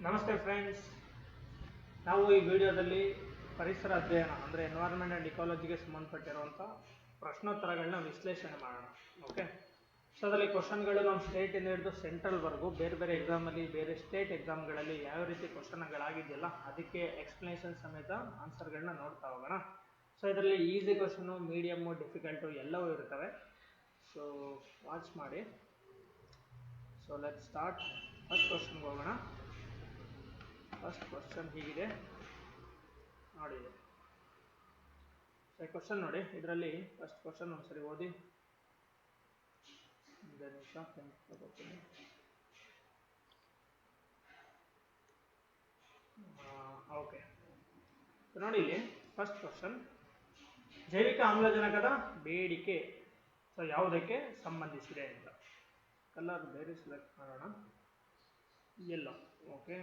ನಮಸ್ತೆ ಫ್ರೆಂಡ್ಸ್, ನಾವು ಈ ವಿಡಿಯೋದಲ್ಲಿ ಪರಿಸರ ಅಧ್ಯಯನ ಅಂದರೆ ಎನ್ವೈರನ್ಮೆಂಟ್ ಆ್ಯಂಡ್ ಇಕಾಲಜಿಗೆ ಸಂಬಂಧಪಟ್ಟಿರುವಂಥ ಪ್ರಶ್ನೋತ್ತರಗಳನ್ನ ವಿಶ್ಲೇಷಣೆ ಮಾಡೋಣ. ಓಕೆ, ಸೊ ಅದರಲ್ಲಿ ಕ್ವಶನ್ಗಳು ನಮ್ಮ ಸ್ಟೇಟಿಂದ ಹಿಡಿದು ಸೆಂಟ್ರಲ್ವರೆಗೂ ಬೇರೆ ಬೇರೆ ಎಕ್ಸಾಮಲ್ಲಿ, ಬೇರೆ ಸ್ಟೇಟ್ ಎಕ್ಸಾಮ್ಗಳಲ್ಲಿ ಯಾವ ರೀತಿ ಕ್ವಶನ್ಗಳಾಗಿದೆಯಲ್ಲ ಅದಕ್ಕೆ ಎಕ್ಸ್ಪ್ಲನೇಷನ್ ಸಮೇತ ಆನ್ಸರ್ಗಳನ್ನ ನೋಡ್ತಾ ಹೋಗೋಣ. ಸೊ ಇದರಲ್ಲಿ ಈಸಿ ಕ್ವಶನು, ಮೀಡಿಯಮ್ಮು, ಡಿಫಿಕಲ್ಟು ಎಲ್ಲವೂ ಇರ್ತವೆ. ಸೊ ವಾಚ್ ಮಾಡಿ. So let start. ಫಸ್ಟ್ ಕ್ವಶನ್ಗೆ ಹೋಗೋಣ. ಫಸ್ಟ್ ಕ್ವಶನ್ ಹೀಗಿದೆ ನೋಡಿ. ಸೊ ಕ್ವಶನ್ ನೋಡಿ, ಇದರಲ್ಲಿ ಫಸ್ಟ್ ಕ್ವಶನ್ ಒಂದ್ಸರಿ ಓದಿ. ಓಕೆ, ನೋಡಿ ಇಲ್ಲಿ ಫಸ್ಟ್ ಕ್ವಶನ್, ಜೈವಿಕ ಆಮ್ಲಜನಕದ ಬೇಡಿಕೆ ಸೊ ಯಾವುದಕ್ಕೆ ಸಂಬಂಧಿಸಿದೆ ಅಂತ. ಕಲರ್ ಬೇರೆ ಸೆಲೆಕ್ಟ್ ಮಾಡೋಣ, ಎಲ್ಲೋ. ಓಕೆ,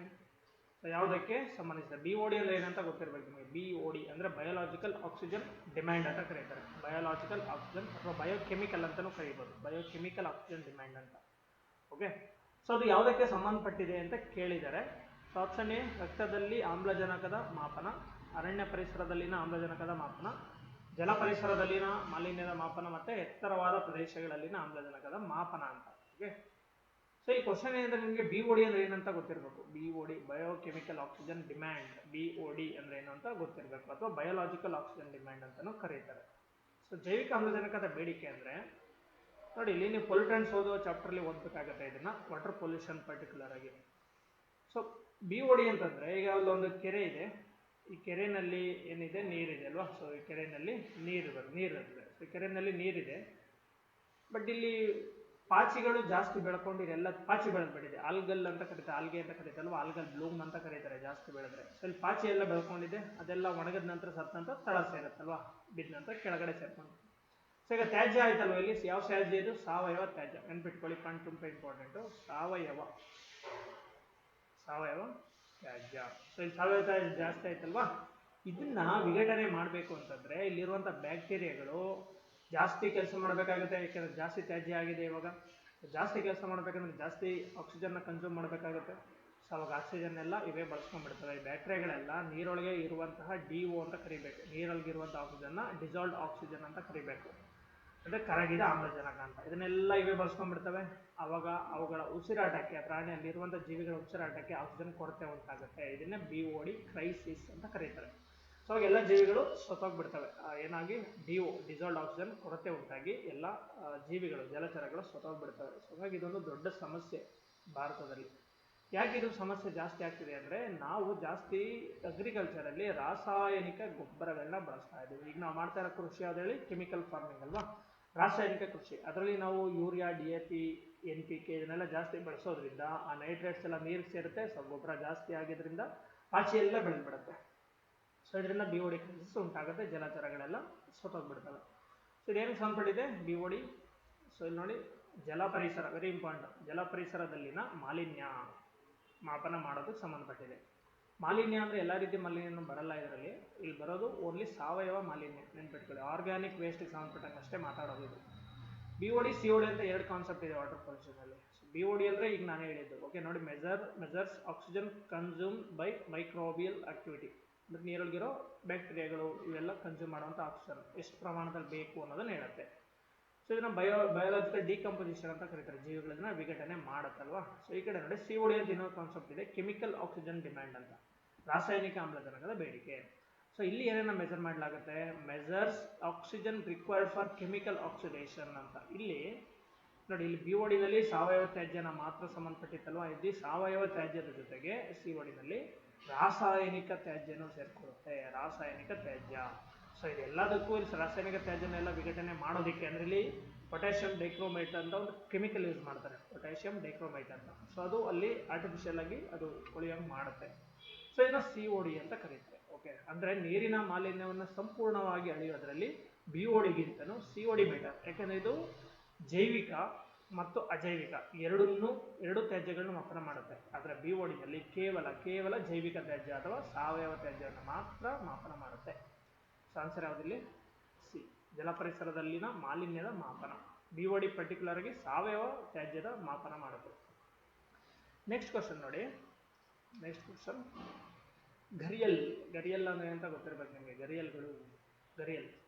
ಸೊ ಯಾವುದಕ್ಕೆ ಸಂಬಂಧಿಸಿದೆ? BOD ಅಂದರೆ ಏನಂತ ಗೊತ್ತಿರಬೇಕು ನಿಮಗೆ. BOD ಅಂದರೆ ಬಯೋಲಾಜಿಕಲ್ ಆಕ್ಸಿಜನ್ ಡಿಮ್ಯಾಂಡ್ ಅಂತ ಕರೀತಾರೆ. ಬಯೋಲಾಜಿಕಲ್ ಆಕ್ಸಿಜನ್ ಅಥವಾ ಬಯೋಕೆಮಿಕಲ್ ಅಂತಲೂ ಕರೀಬೋದು, ಬಯೋಕೆಮಿಕಲ್ ಆಕ್ಸಿಜನ್ ಡಿಮ್ಯಾಂಡ್ ಅಂತ. ಓಕೆ, ಸೊ ಅದು ಯಾವುದಕ್ಕೆ ಸಂಬಂಧಪಟ್ಟಿದೆ ಅಂತ ಕೇಳಿದ್ದಾರೆ. ಸೊ ಆಪ್ಷನ್ ಎ, ರಕ್ತದಲ್ಲಿ ಆಮ್ಲಜನಕದ ಮಾಪನ, ಅರಣ್ಯ ಪರಿಸರದಲ್ಲಿನ ಆಮ್ಲಜನಕದ ಮಾಪನ, ಜಲ ಪರಿಸರದಲ್ಲಿನ ಮಾಲಿನ್ಯದ ಮಾಪನ, ಮತ್ತು ಎತ್ತರವಾದ ಪ್ರದೇಶಗಳಲ್ಲಿನ ಆಮ್ಲಜನಕದ ಮಾಪನ ಅಂತ. ಓಕೆ, ಸೊ ಈ ಕ್ವಶನ್ ಏನಂದ್ರೆ ನಿಮಗೆ BOD ಅಂದ್ರೆ ಏನಂತ ಗೊತ್ತಿರಬೇಕು. BOD biochemical oxygen demand, BOD ಅಂದ್ರೆ ಏನು ಅಂತ ಗೊತ್ತಿರಬೇಕು, ಅಥವಾ ಬಯೋಲಾಜಿಕಲ್ ಆಕ್ಸಿಜನ್ ಡಿಮ್ಯಾಂಡ್ ಅಂತಾನೂ ಕರೀತಾರೆ. ಸೊ ಜೈವಿಕ ಆಮ್ಲಜನಕದ ಬೇಡಿಕೆ ಅಂದ್ರೆ ನೋಡಿ, ಇಲ್ಲಿ ನೀವು ಪೊಲ್ಯೂಟೆಂಟ್ಸ್ ಓದೋ ಚಾಪ್ಟರ್ಲಿ ಓದಬೇಕಾಗುತ್ತೆ ಇದನ್ನ, ವಾಟರ್ ಪೊಲ್ಯೂಷನ್ ಪರ್ಟಿಕ್ಯುಲರ್ ಆಗಿ. ಸೊ BOD ಅಂತಂದ್ರೆ, ಈಗ ಅಲ್ಲೊಂದು ಕೆರೆ ಇದೆ, ಈ ಕೆರೆಯಲ್ಲಿ ಏನಿದೆ, ನೀರಿದೆ ಅಲ್ವಾ. ಸೊ ಈ ಕೆರೆಯಲ್ಲಿ ನೀರಿದೆ. ಸೊ ಕೆರೆಯಲ್ಲಿ ನೀರಿದೆ, ಬಟ್ ಇಲ್ಲಿ ಪಾಚಿಗಳು ಜಾಸ್ತಿ ಬೆಳ್ಕೊಂಡಿದೆ, ಎಲ್ಲ ಪಾಚಿ ಬೆಳೆದ್ಬಿಟ್ಟಿದೆ. ಆಲ್ಗಲ್ ಅಂತ ಕರೀತಾರೆ, ಆಲ್ಗೆ ಅಂತ ಕರೀತಲ್ವ, ಆಲ್ಗಲ್ ಬ್ಲೂಮ್ ಅಂತ ಕರೀತಾರೆ ಜಾಸ್ತಿ ಬೆಳೆದ್ರೆ. ಸೊ ಇಲ್ಲಿ ಪಾಚಿ ಎಲ್ಲ ಬೆಳ್ಕೊಂಡಿದೆ, ಅದೆಲ್ಲ ಒಣಗಿದ ನಂತರ ಸತ್ತ ನಂತರ ತಳ ಸೇರುತ್ತಲ್ವಾ, ಬಿದ್ದ ನಂತರ ಕೆಳಗಡೆ ಸೇರ್ಕೊಂಡು. ಸೊ ಈಗ ತ್ಯಾಜ್ಯ ಆಯ್ತಲ್ವ, ಇಲ್ಲಿ ಯಾವ ತ್ಯಾಜ್ಯ ಇದು? ಸಾವಯವ ತ್ಯಾಜ್ಯ. ನೆನ್ಪಿಟ್ಕೊಳ್ಳಿ, ಪಾಯಿಂಟ್ ತುಂಬ ಇಂಪಾರ್ಟೆಂಟು, ಸಾವಯವ ತ್ಯಾಜ್ಯ. ಸೊ ಇಲ್ಲಿ ಸಾವಯವ ತ್ಯಾಜ್ಯ ಜಾಸ್ತಿ ಆಯ್ತಲ್ವಾ, ಇದನ್ನ ವಿಘಟನೆ ಮಾಡಬೇಕು ಅಂತಂದ್ರೆ ಇಲ್ಲಿರುವಂಥ ಬ್ಯಾಕ್ಟೀರಿಯಾಗಳು ಜಾಸ್ತಿ ಕೆಲಸ ಮಾಡಬೇಕಾಗುತ್ತೆ. ಯಾಕೆಂದ್ರೆ ಜಾಸ್ತಿ ತ್ಯಾಜ್ಯ ಆಗಿದೆ. ಇವಾಗ ಜಾಸ್ತಿ ಕೆಲಸ ಮಾಡಬೇಕಂದ್ರೆ ಜಾಸ್ತಿ ಆಕ್ಸಿಜನ್ನ ಕನ್ಸ್ಯೂಮ್ ಮಾಡಬೇಕಾಗುತ್ತೆ. ಸೊ ಅವಾಗ ಆಕ್ಸಿಜನ್ ಎಲ್ಲ ಇವೇ ಬಳಸ್ಕೊಂಡ್ಬಿಡ್ತವೆ. ಈ ಬ್ಯಾಕ್ಟೀರಿಯಾಗಳೆಲ್ಲ ನೀರೊಳಗೆ ಇರುವಂತಹ DO ಅಂತ ಕರಿಬೇಕು, ನೀರೊಳಗಿರುವಂಥ ಆಕ್ಸಿಜನ್ನ ಡಿಸಾಲ್ವ್ಡ್ ಆಕ್ಸಿಜನ್ ಅಂತ ಕರಿಬೇಕು, ಅಂದರೆ ಕರಗಿದ ಆಮ್ಲಜನಕ ಅಂತ. ಇದನ್ನೆಲ್ಲ ಇವೇ ಬಳಸ್ಕೊಂಡ್ಬಿಡ್ತವೆ. ಅವಾಗ ಅವುಗಳ ಉಸಿರಾಟಕ್ಕೆ, ಪ್ರಾಣಿಯಲ್ಲಿರುವಂಥ ಜೀವಿಗಳ ಉಸಿರಾಟಕ್ಕೆ ಆಕ್ಸಿಜನ್ ಕೊರತೆ ಉಂಟಾಗುತ್ತೆ. ಇದನ್ನೇ BOD ಕ್ರೈಸಿಸ್ ಅಂತ ಕರೀತಾರೆ. ಸೊ ಅವಾಗ ಎಲ್ಲ ಜೀವಿಗಳು ಸತ್ತೋಗ್ಬಿಡ್ತವೆ. ಏನಾಗಿ DO ಡಿಸಾಲ್ವ್ಡ್ ಆಕ್ಸಿಜನ್ ಕೊರತೆ ಉಂಟಾಗಿ ಎಲ್ಲ ಜೀವಿಗಳು, ಜಲಚರಗಳು ಸತ್ತೋಗ್ಬಿಡ್ತವೆ. ಸೊ ಹಾಗಾಗಿ ಇದೊಂದು ದೊಡ್ಡ ಸಮಸ್ಯೆ ಭಾರತದಲ್ಲಿ. ಯಾಕೆ ಇದು ಸಮಸ್ಯೆ ಜಾಸ್ತಿ ಆಗ್ತಿದೆ ಅಂದರೆ, ನಾವು ಜಾಸ್ತಿ ಅಗ್ರಿಕಲ್ಚರಲ್ಲಿ ರಾಸಾಯನಿಕ ಗೊಬ್ಬರಗಳನ್ನ ಬಳಸ್ತಾ ಇದ್ದೀವಿ. ಈಗ ನಾವು ಮಾಡ್ತಾ ಇರೋ ಕೃಷಿ ಯಾವ್ದು ಹೇಳಿ? ಕೆಮಿಕಲ್ ಫಾರ್ಮಿಂಗ್ ಅಲ್ವಾ, ರಾಸಾಯನಿಕ ಕೃಷಿ. ಅದರಲ್ಲಿ ನಾವು ಯೂರಿಯಾ, DAP, NPK ಇದನ್ನೆಲ್ಲ ಜಾಸ್ತಿ ಬಳಸೋದ್ರಿಂದ ಆ ನೈಟ್ರೇಟ್ಸ್ ಎಲ್ಲ ನೀರಿಗೆ ಸೇರುತ್ತೆ. ಸೊ ಗೊಬ್ಬರ ಜಾಸ್ತಿ ಆಗಿದ್ರಿಂದ ಪಾಚಿ ಎಲ್ಲ ಬೆಳೆದ್ಬಿಡುತ್ತೆ. ಸೊ ಇದರಿಂದ BOD ಕ್ರೈಸಿಸ್ ಉಂಟಾಗುತ್ತೆ, ಜಲಚರಗಳೆಲ್ಲ ಸತ್ತೋಗ್ಬಿಡ್ತವೆ. ಸೊ ಇದೇನು ಸಂಬಂಧಪಟ್ಟಿದೆ BOD? ಸೊ ಇಲ್ಲಿ ನೋಡಿ, ಜಲ ಪರಿಸರ ವೆರಿ ಇಂಪಾರ್ಟೆಂಟ್. ಜಲ ಪರಿಸರದಲ್ಲಿನ ಮಾಲಿನ್ಯ ಮಾಪನ ಮಾಡೋದಕ್ಕೆ ಸಂಬಂಧಪಟ್ಟಿದೆ. ಮಾಲಿನ್ಯ ಅಂದರೆ ಎಲ್ಲ ರೀತಿ ಮಾಲಿನ್ಯನೂ ಬರಲ್ಲ ಇದರಲ್ಲಿ. ಇಲ್ಲಿ ಬರೋದು ಓನ್ಲಿ ಸಾವಯವ ಮಾಲಿನ್ಯ, ನೆನ್ಪಿಟ್ಕೊಳ್ಳಿ. ಆರ್ಗ್ಯಾನಿಕ್ ವೇಸ್ಟ್ಗೆ ಸಂಬಂಧಪಟ್ಟಂಗೆ ಅಷ್ಟೇ ಮಾತಾಡೋದು ಇದು. BOD COD ಅಂತ ಎರಡು ಕಾನ್ಸೆಪ್ಟ್ ಇದೆ ವಾಟರ್ ಪೊಲ್ಯೂಷನಲ್ಲಿ. BOD ಅಂದರೆ ಈಗ ನಾನು ಹೇಳಿದ್ದು. ಓಕೆ ನೋಡಿ, measures oxygen consume by microbial activity, ಅಂದರೆ ನೀರೊಳಗಿರೋ ಬ್ಯಾಕ್ಟೀರಿಯಾಗಳು ಇವೆಲ್ಲ ಕನ್ಸ್ಯೂಮ್ ಮಾಡುವಂಥ ಆಕ್ಸಿಜನ್ ಎಷ್ಟು ಪ್ರಮಾಣದಲ್ಲಿ ಬೇಕು ಅನ್ನೋದನ್ನು ಹೇಳುತ್ತೆ. ಸೊ ಇದನ್ನ ಬಯೋಲಾಜಿಕಲ್ ಡಿಕಂಪೋಸಿಷನ್ ಅಂತ ಕರೀತಾರೆ, ಜೀವಿಗಳನ್ನ ವಿಘಟನೆ ಮಾಡುತ್ತಲ್ವಾ. ಸೊ ಈ ಕಡೆ ನೋಡಿ, COD ಅಂತ ಇನ್ನೊಂದು ಕಾನ್ಸೆಪ್ಟ್ ಇದೆ, ಕೆಮಿಕಲ್ ಆಕ್ಸಿಜನ್ ಡಿಮ್ಯಾಂಡ್ ಅಂತ, ರಾಸಾಯನಿಕ ಆಮ್ಲಜನಕದ ಬೇಡಿಕೆ. ಸೊ ಇಲ್ಲಿ ಏನೇನ ಮೆಜರ್ ಮಾಡಲಾಗುತ್ತೆ? Measures oxygen required for chemical oxidation ಅಂತ. ಇಲ್ಲಿ ನೋಡಿ, ಇಲ್ಲಿ BOD-ನಲ್ಲಿ ಸಾವಯವ ತ್ಯಾಜ್ಯನ ಮಾತ್ರ ಸಂಬಂಧಪಟ್ಟಿತ್ತಲ್ವಾ. ಇಲ್ಲಿ ಸಾವಯವ ತ್ಯಾಜ್ಯದ ಜೊತೆಗೆ COD-ನಲ್ಲಿ ರಾಸಾಯನಿಕ ತ್ಯಾಜ್ಯನೂ ಸೇರ್ಕೊಳ್ಳುತ್ತೆ, ರಾಸಾಯನಿಕ ತ್ಯಾಜ್ಯ. ಸೊ ಇದೆಲ್ಲದಕ್ಕೂ ಇಲ್ಲಿ ರಾಸಾಯನಿಕ ತ್ಯಾಜ್ಯನೆಲ್ಲ ವಿಘಟನೆ ಮಾಡೋದಕ್ಕೆ ಅಂದರೆ ಇಲ್ಲಿ ಪೊಟ್ಯಾಷಿಯಂ ಡೈಕ್ರೋಮೈಟ್ ಅಂತ ಒಂದು ಕೆಮಿಕಲ್ ಯೂಸ್ ಮಾಡ್ತಾರೆ, ಪೊಟ್ಯಾಷಿಯಂ ಡೈಕ್ರೋಮೈಟ್ ಅಂತ. ಸೊ ಅದು ಅಲ್ಲಿ ಆರ್ಟಿಫಿಷಿಯಲ್ ಆಗಿ ಅದು ಉಳಿಯೋಂಗೆ ಮಾಡುತ್ತೆ. ಸೊ ಇದನ್ನ COD ಅಂತ ಕರೀತಾರೆ. ಓಕೆ, ಅಂದರೆ ನೀರಿನ ಮಾಲಿನ್ಯವನ್ನು ಸಂಪೂರ್ಣವಾಗಿ ಅಳೆಯೋದ್ರಲ್ಲಿ BOD-ಗಿಂತನೂ COD ಬೆಟರ್. ಯಾಕೆಂದರೆ ಇದು ಜೈವಿಕ ಮತ್ತು ಅಜೈವಿಕ ಎರಡು ತ್ಯಾಜ್ಯಗಳನ್ನು ಮಾಪನ ಮಾಡುತ್ತೆ. ಆದರೆ BOD-ನಲ್ಲಿ ಕೇವಲ ಜೈವಿಕ ತ್ಯಾಜ್ಯ ಅಥವಾ ಸಾವಯವ ತ್ಯಾಜ್ಯವನ್ನು ಮಾತ್ರ ಮಾಪನ ಮಾಡುತ್ತೆ. ಸೊ ಆನ್ಸರ್ ಯಾವುದಿಲ್ಲಿ? ಸಿ, ಜಲಪರಿಸರದಲ್ಲಿನ ಮಾಲಿನ್ಯದ ಮಾಪನ. BOD ಪರ್ಟಿಕ್ಯುಲರ್ ಆಗಿ ಸಾವಯವ ತ್ಯಾಜ್ಯದ ಮಾಪನ ಮಾಡುತ್ತೆ. ನೆಕ್ಸ್ಟ್ ಕ್ವಶನ್ ನೋಡಿ, ನೆಕ್ಸ್ಟ್ ಕ್ವಶನ್, ಗರಿಯಲ್ ಅಂದರೆ ಅಂತ ಗೊತ್ತಿರಬೇಕು ನಿಮಗೆ.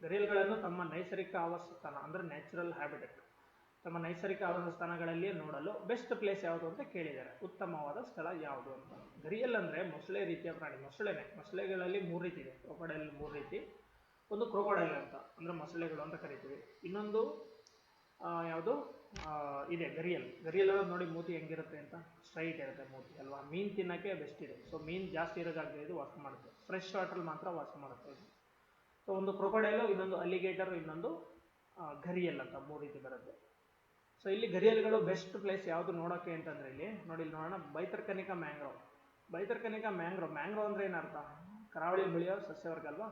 ಗರಿಯಲ್ಗಳನ್ನು ತಮ್ಮ ನೈಸರ್ಗಿಕ ಆವಾಸಸ್ಥಾನ ಅಂದರೆ ನ್ಯಾಚುರಲ್ ಹ್ಯಾಬಿಟೆಟ್, ತಮ್ಮ ನೈಸರ್ಗಿಕ ಆವಾಸಸ್ಥಾನಗಳಲ್ಲಿ ನೋಡಲು ಬೆಸ್ಟ್ ಪ್ಲೇಸ್ ಯಾವುದು ಅಂತ ಕೇಳಿದ್ದಾರೆ. ಉತ್ತಮವಾದ ಸ್ಥಳ ಯಾವುದು ಅಂತ. ಗರಿಯಲ್ ಅಂದರೆ ಮೊಸಳೆ ರೀತಿಯ ಪ್ರಾಣಿ, ಮೊಸಳೆಗಳಲ್ಲಿ 3 ರೀತಿ ಇದೆ. ಕ್ರೊಕೊಡೈಲ್ 3 ರೀತಿ. ಒಂದು ಕ್ರೊಕೊಡೈಲ್ ಅಂತ ಅಂದರೆ ಮೊಸಳೆಗಳು ಅಂತ ಕರಿತೀವಿ. ಇನ್ನೊಂದು ಯಾವುದು ಇದೆ ಗರಿಯಲ್ ನೋಡಿ ಮೂತಿ ಹೆಂಗಿರುತ್ತೆ ಅಂತ, ಸ್ಟ್ರೈಟ್ ಇರುತ್ತೆ ಮೂತಿ ಅಲ್ವಾ. ಮೀನು ತಿನ್ನೋಕ್ಕೆ ಬೆಸ್ಟ್ ಇದೆ. ಸೊ ಮೀನು ಜಾಸ್ತಿ ಇರೋ ಜಾಗದಲ್ಲಿ ಇದು ವಾಸ ಮಾಡುತ್ತೆ, ಫ್ರೆಶ್ ವಾಟರ್ ಮಾತ್ರ ವಾಸ ಮಾಡುತ್ತೆ ಇದು. ಸೊ ಒಂದು ಕ್ರೊಕೊಡೈಲು, ಇನ್ನೊಂದು ಅಲಿಗೇಟರ್, ಇನ್ನೊಂದು ಗರಿಯಲ್ ಅಂತ 3 ರೀತಿ ಬರುತ್ತೆ. ಸೊ ಇಲ್ಲಿ ಗರಿಯಲ್ಗಳು ಬೆಸ್ಟ್ ಪ್ಲೇಸ್ ಯಾವುದು ನೋಡೋಕ್ಕೆ ಅಂತಂದರೆ ಇಲ್ಲಿ ನೋಡೋಣ. ಬೈತರ್ಕನಿಕಾ ಮ್ಯಾಂಗ್ರೋವ್ ಅಂದರೆ ಏನರ್ಥ, ಕರಾವಳಿ ಬೆಳೆಯೋ ಸಸ್ಯವರ್ಗ ಅಲ್ವಾ.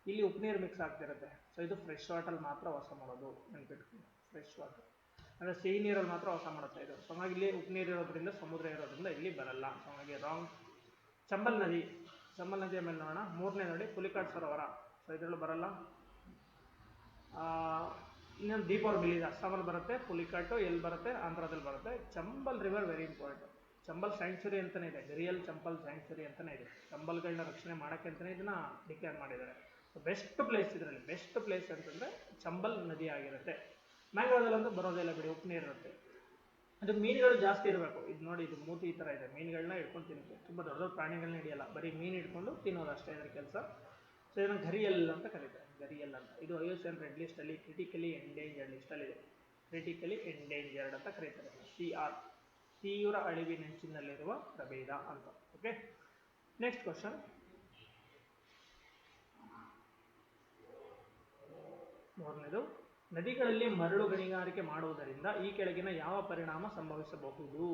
ಇಲ್ಲಿ ಉಪ್ಪುನೀರು ಮಿಕ್ಸ್ ಆಗ್ತಿರುತ್ತೆ. ಸೊ ಇದು ಫ್ರೆಶ್ ವಾಟರ್ ಮಾತ್ರ ವಾಸ ಮಾಡೋದು, ನೆನ್ಪಿಟ್ಕೊಂಡು. ಫ್ರೆಶ್ ವಾಟರ್ ಅಂದರೆ ಸಿಹಿ ನೀರಲ್ಲಿ ಮಾತ್ರ ವಾಸ ಮಾಡುತ್ತೆ ಇದು. ಸೊ ಹಾಗಾಗಿ ಇಲ್ಲಿ ಉಪ್ಪುನೀರು ಇರೋದ್ರಿಂದ, ಸಮುದ್ರ ಇರೋದ್ರಿಂದ ಇಲ್ಲಿ ಬರಲ್ಲ. ಸೊ ಹಾಗಾಗಿ ರಾಂಗ್. ಚಂಬಲ್ ನದಿ ಆಮೇಲೆ ನೋಡೋಣ. 3ನೇ ನೋಡಿ ಪುಲಿಕಾಟ್ ಸರೋವರ. ಸೊ ಇದರಲ್ಲೂ ಬರಲ್ಲ. ಇನ್ನೊಂದು ದೀಪ್ ಅವ್ರ ಬಿಲ್ ಇದೆ, ಅಸ್ಸಾಮಲ್ಲಿ ಬರುತ್ತೆ. ಪುಲಿಕಾಟು ಎಲ್ಲಿ ಬರುತ್ತೆ, ಆಂಧ್ರದಲ್ಲಿ ಬರುತ್ತೆ. Chambal river very important. Chambal sanctuary ಅಂತಲೇ ಇದೆ, ಗರಿಯಲ್ ಚಂಬಲ್ ಸ್ಯಾಂಕ್ಚುರಿ ಅಂತಲೇ ಇದೆ. ಚಂಬಲ್ಗಳನ್ನ ರಕ್ಷಣೆ ಮಾಡೋಕ್ಕೆ ಅಂತಲೇ ಇದನ್ನು ಡಿಕ್ಲೇರ್ ಮಾಡಿದ್ದಾರೆ. ಬೆಸ್ಟ್ ಪ್ಲೇಸ್ ಇದರಲ್ಲಿ, ಬೆಸ್ಟ್ ಪ್ಲೇಸ್ ಅಂತಂದರೆ ಚಂಬಲ್ ನದಿ ಆಗಿರುತ್ತೆ. ಮ್ಯಾಂಗ್ರೋವ್ದಲ್ಲಂತೂ ಬರೋದೆಲ್ಲ ಬಿಡಿ, ಉಪ್ಪು ನೀರು ಇರುತ್ತೆ. ಅದು ಮೀನುಗಳು ಜಾಸ್ತಿ ಇರಬೇಕು. ಇದು ನೋಡಿ, ಇದು ಮೂತಿ ಈ ಥರ ಇದೆ. ಮೀನುಗಳನ್ನ ಹಿಡ್ಕೊಂಡು ತಿನ್ಬೇಕು. ತುಂಬ ದೊಡ್ಡ ಕ್ರಾಣಿಗಳನ್ನ ಹಿಡಿಯಲ್ಲ, ಬರೀ ಮೀನು ಹಿಡ್ಕೊಂಡು ತಿನ್ನೋದು ಅಷ್ಟೇ ಇದರ ಕೆಲಸ. ಸೊ ಇದನ್ನು ಗರಿಯಲ್ ಅಂತ ಕರೀತಾರೆ, ಗರಿಯಲ್ ಅಂತ. ಇದು IUCN ರೆಡ್ ಲಿಸ್ಟಲ್ಲಿ ಕ್ರಿಟಿಕಲಿ ಎಂಡೇಂಜರ್ಡ್ ಲಿಸ್ಟಲ್ಲಿದೆ. ಕ್ರಿಟಿಕಲಿ ಎಂಡೇಂಜರ್ಡ್ ಅಂತ ಕರೀತಾರೆ. CR, ತೀವ್ರ ಅಳಿವಿನಂಚಿನಲ್ಲಿರುವ ಪ್ರಭೇದ ಅಂತ. Okay, next question. ಮೂರನೇದು, ನದಿಗಳಲ್ಲಿ ಮರಳು ಗಣಿಗಾರಿಕೆ ಮಾಡುವುದರಿಂದ ಈ ಕೆಳಗಿನ ಯಾವ ಪರಿಣಾಮ ಸಂಭವಿಸಬಹುದು?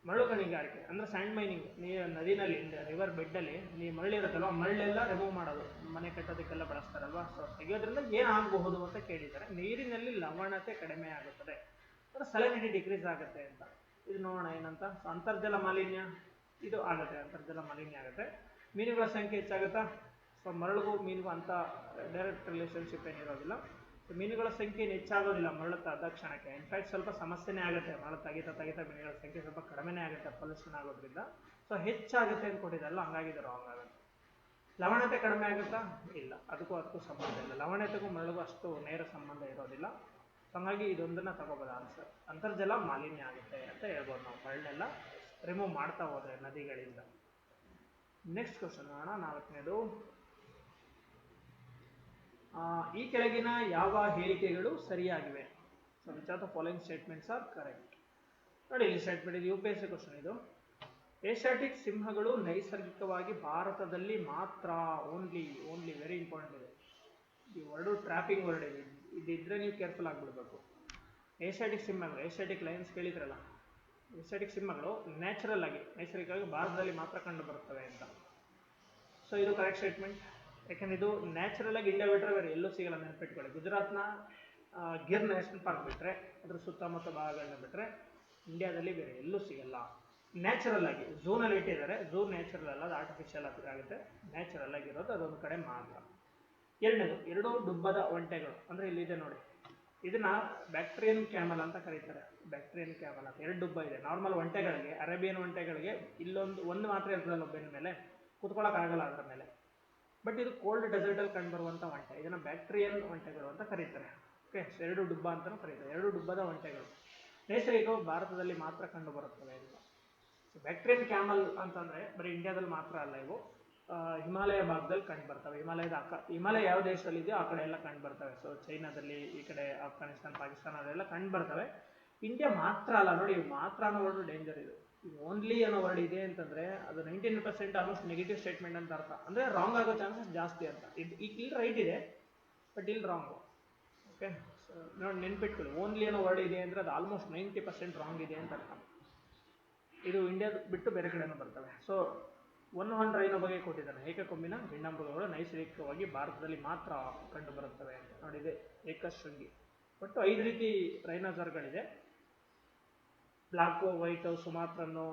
ಮರಳು ಗಣಿಗಾರಿಕೆ ಅಂದರೆ ಸ್ಯಾಂಡ್ ಮೈನಿಂಗ್. ನದಿನಲ್ಲಿ, ರಿವರ್ ಬೆಡ್ಡಲ್ಲಿ ನೀವು ಮರಳಿರುತ್ತಲ್ವ, ಮರಳೆಲ್ಲ ರಿಮೂವ್ ಮಾಡೋದು, ಮನೆ ಕಟ್ಟೋದಕ್ಕೆಲ್ಲ ಬಳಸ್ತಾರಲ್ವ. ಸೊ ತೆಗೆಯೋದ್ರಿಂದ ಏನಾಗಬಹುದು ಅಂತ ಕೇಳಿದ್ದಾರೆ. ನೀರಿನಲ್ಲಿ ಲವಣತೆ ಕಡಿಮೆ ಆಗುತ್ತದೆ, ಅಂದರೆ ಸಲಿನಿಟಿ ಡಿಕ್ರೀಸ್ ಆಗುತ್ತೆ ಅಂತ. ಇದು ನೋಡೋಣ ಏನಂತ. ಸೊ ಅಂತರ್ಜಲ ಮಾಲಿನ್ಯ ಇದು ಆಗುತ್ತೆ, ಅಂತರ್ಜಲ ಮಾಲಿನ್ಯ ಆಗುತ್ತೆ. ಮೀನುಗಳ ಸಂಖ್ಯೆ ಹೆಚ್ಚಾಗುತ್ತಾ? ಸೊ ಮರಳಿಗೂ ಮೀನಿಗೂ ಅಂತ ಡೈರೆಕ್ಟ್ ರಿಲೇಷನ್ಶಿಪ್ ಏನಿರೋದಿಲ್ಲ. ಸೊ ಮೀನುಗಳ ಸಂಖ್ಯೆ ಹೆಚ್ಚಾಗೋದಿಲ್ಲ ಮರಳು ಆದ ಕ್ಷಣಕ್ಕೆ. ಇನ್ಫ್ಯಾಕ್ಟ್ ಸ್ವಲ್ಪ ಸಮಸ್ಯೆನೇ ಆಗುತ್ತೆ. ಮರಳು ತೆಗಿತಾ ಮೀನುಗಳ ಸಂಖ್ಯೆ ಸ್ವಲ್ಪ ಕಡಿಮೆನೇ ಆಗುತ್ತೆ ಪೊಲ್ಯೂಷನ್ ಆಗೋದ್ರಿಂದ. ಸೊ ಹೆಚ್ಚಾಗುತ್ತೆ ಅಂತ ಕೊಟ್ಟಿದ್ದಲ್ಲ, ಹಂಗಾಗಿ ಇದು ರಾಂಗ್ ಆಗುತ್ತೆ. ಲವಣತೆ ಕಡಿಮೆ ಆಗುತ್ತಾ? ಇಲ್ಲ, ಅದಕ್ಕೂ ಸಂಬಂಧ ಇಲ್ಲ. ಲವಣತೆಗೂ ಮರಳಿಗೂ ಅಷ್ಟು ನೇರ ಸಂಬಂಧ ಇರೋದಿಲ್ಲ. ಹಾಗಾಗಿ ಇದೊಂದನ್ನು ತಗೋಬೋದು ಆನ್ಸರ್. ಅಂತರ್ಜಲ ಮಾಲಿನ್ಯ ಆಗುತ್ತೆ ಅಂತ ಹೇಳ್ಬೋದು ನಾವು, ಮರಳನ್ನೆಲ್ಲ ರಿಮೂವ್ ಮಾಡ್ತಾ ಹೋದ್ರೆ ನದಿಗಳಿಂದ. ನೆಕ್ಸ್ಟ್ ಕ್ವಶನ್ ನೋಡೋಣ, 4ನೇದು. ಈ ಕೆಳಗಿನ ಯಾವ ಹೇಳಿಕೆಗಳು ಸರಿಯಾಗಿವೆ? So which are the following statements are correct? ನೋಡಿ, ಇಲ್ಲಿ ಸ್ಟೇಟ್ಮೆಂಟ್ ಇದು UPSC ಕ್ವಶನ್. ಇದು ಏಷ್ಯಾಟಿಕ್ ಸಿಂಹಗಳು ನೈಸರ್ಗಿಕವಾಗಿ ಭಾರತದಲ್ಲಿ ಮಾತ್ರ, ಓನ್ಲಿ ವೆರಿ ಇಂಪಾರ್ಟೆಂಟ್ ಇದೆ. ಈ ವರ್ಡು ಟ್ರ್ಯಾಪಿಂಗ್ ವರ್ಡ್ ಇದೆ, ಇದಿದ್ರೆ ನೀವು ಕೇರ್ಫುಲ್ ಆಗಿಬಿಡ್ಬೇಕು. ಏಷ್ಯಾಟಿಕ್ ಸಿಂಹಗಳು, ಏಷ್ಯಾಟಿಕ್ ಲಯನ್ಸ್ ಕೇಳಿದ್ರಲ್ಲ, ಏಷ್ಯಾಟಿಕ್ ಸಿಂಹಗಳು ನೈಸರ್ಗಿಕವಾಗಿ ಭಾರತದಲ್ಲಿ ಮಾತ್ರ ಕಂಡು ಬರುತ್ತವೆ ಅಂತ. ಸೊ ಇದು ಕರೆಕ್ಟ್ ಸ್ಟೇಟ್ಮೆಂಟ್. ಯಾಕೆಂದ್ರೆ ಇದು ನ್ಯಾಚುರಲ್ ಆಗಿ ಇಂಡಿಯಾ ಬಿಟ್ಟರೆ ಬೇರೆ ಎಲ್ಲೂ ಸಿಗಲ್ಲ, ನೆನಪಿಟ್ಕೊಳ್ಳಿ. ಗುಜರಾತ್ನ ಗಿರ್ ನ್ಯಾಷನಲ್ ಪಾರ್ಕ್ ಬಿಟ್ಟರೆ, ಅದ್ರ ಸುತ್ತಮುತ್ತ ಭಾಗಗಳನ್ನ ಬಿಟ್ಟರೆ ಇಂಡಿಯಾದಲ್ಲಿ ಬೇರೆ ಎಲ್ಲೂ ಸಿಗಲ್ಲ. ನ್ಯಾಚುರಲ್ ಆಗಿ ಝೂನಲ್ಲಿ ಇಟ್ಟಿದ್ದಾರೆ. ಝೂ ನ್ಯಾಚುರಲ್ ಅಲ್ಲ, ಅದು ಆರ್ಟಿಫಿಷಿಯಲ್ ಆಗುತ್ತೆ. ನ್ಯಾಚುರಲ್ ಆಗಿರೋದು ಅದೊಂದು ಕಡೆ ಮಾತ್ರ. 2ನೇದು, 2 ಡುಬ್ಬದ ಒಂಟೆಗಳು. ಅಂದರೆ ಇಲ್ಲಿದೆ ನೋಡಿ, ಇದನ್ನ ಬ್ಯಾಕ್ಟ್ರಿಯನ್ ಕ್ಯಾಮಲ್ ಅಂತ ಕರೀತಾರೆ. ಬ್ಯಾಕ್ಟ್ರಿಯನ್ ಕ್ಯಾಮಲ್ ಅಂತ 2 ಡುಬ್ಬ ಇದೆ. ನಾರ್ಮಲ್ ಒಂಟೆಗಳಿಗೆ, ಅರೇಬಿಯನ್ ಒಂಟೆಗಳಿಗೆ ಒಂದು ಮಾತ್ರ ಇರ್ತದಲ್ಲ ಒಬ್ಬಿನ ಮೇಲೆ, ಕೂತ್ಕೊಳ್ಳೋಕ್ಕಾಗಲ್ಲ ಅದರ ಮೇಲೆ. ಬಟ್ ಇದು ಕೋಲ್ಡ್ ಡೆಸರ್ಟಲ್ಲಿ ಕಂಡುಬರುವಂಥ ಒಂಟೆ, ಇದನ್ನು ಬ್ಯಾಕ್ಟ್ರಿಯನ್ ಒಂಟೆಗಳು ಅಂತ ಕರೀತಾರೆ. ಓಕೆ, 2 ಡುಬ್ಬ ಅಂತಲೂ ಕರೀತಾರೆ. 2 ಡುಬ್ಬದ ಒಂಟೆಗಳು ನೈಸರ್ಗಿಕವಾಗಿ ಭಾರತದಲ್ಲಿ ಮಾತ್ರ ಕಂಡು ಬರುತ್ತವೆ ಅಂತ. ಸೊ ಬ್ಯಾಕ್ಟ್ರಿಯನ್ ಕ್ಯಾಮಲ್ ಅಂತಂದರೆ ಬರೀ ಇಂಡಿಯಾದಲ್ಲಿ ಮಾತ್ರ ಅಲ್ಲ, ಇವು ಹಿಮಾಲಯ ಭಾಗದಲ್ಲಿ ಕಂಡು ಬರ್ತವೆ. ಹಿಮಾಲಯ ಯಾವ ದೇಶದಲ್ಲಿದೆಯೋ ಆ ಕಡೆ ಎಲ್ಲ ಕಂಡು ಬರ್ತವೆ. ಸೊ ಚೈನಾದಲ್ಲಿ, ಈ ಕಡೆ ಅಫ್ಘಾನಿಸ್ತಾನ, ಪಾಕಿಸ್ತಾನ ಅದೆಲ್ಲ ಕಂಡು ಬರ್ತವೆ. ಇಂಡಿಯಾ ಮಾತ್ರ ಅಲ್ಲ ನೋಡಿ, ಮಾತ್ರ ಅನ್ನೋ ವರ್ಡ್ ಡೇಂಜರ್. ಇದು ಓನ್ಲಿ ಅನ್ನೋ ವರ್ಡ್ ಇದೆ ಅಂತಂದರೆ ಅದು 99% ಆಲ್ಮೋಸ್ಟ್ ನೆಗೆಟಿವ್ ಸ್ಟೇಟ್ಮೆಂಟ್ ಅಂತ ಅರ್ಥ. ಅಂದರೆ ರಾಂಗ್ ಆಗೋ ಚಾನ್ಸಸ್ ಜಾಸ್ತಿ ಅಂತ. ಇಲ್ಲಿ ರೈಟ್ ಇದೆ, ಬಟ್ ಇಲ್ಲಿ ರಾಂಗು. ಓಕೆ, ನೋಡಿ ನೆನ್ಪಿಟ್ಕೊಳ್ಳಿ, ಓನ್ಲಿ ಅನ್ನೋ ವರ್ಡ್ ಇದೆ ಅಂದರೆ ಅದು ಆಲ್ಮೋಸ್ಟ್ 90% ರಾಂಗ್ ಇದೆ ಅಂತ ಅರ್ಥ. ಇದು ಇಂಡಿಯಾದ ಬಿಟ್ಟು ಬೇರೆ ಕಡೆನೂ ಬರ್ತವೆ. ಸೊ ಒನ್ ರೈನೋ ಬಗ್ಗೆ ಕೊಟ್ಟಿದ್ದಾನೆ. ಏಕಕೊಂಬಿನ ಗಿಂಡಮೃಗಗಳು ನೈಸರ್ಗಿಕವಾಗಿ ಭಾರತದಲ್ಲಿ ಮಾತ್ರ ಕಂಡು ಬರುತ್ತವೆ ಅಂತ. ನೋಡಿದೆ ಏಕಶೃಂಗಿ. ಒಟ್ಟು 5 ರೀತಿ ರೈನೋಸರ್ಗಳಿದೆ. ಬ್ಲಾಕು, ವೈಟು, ಸುಮಾತ್ರನ್ನು,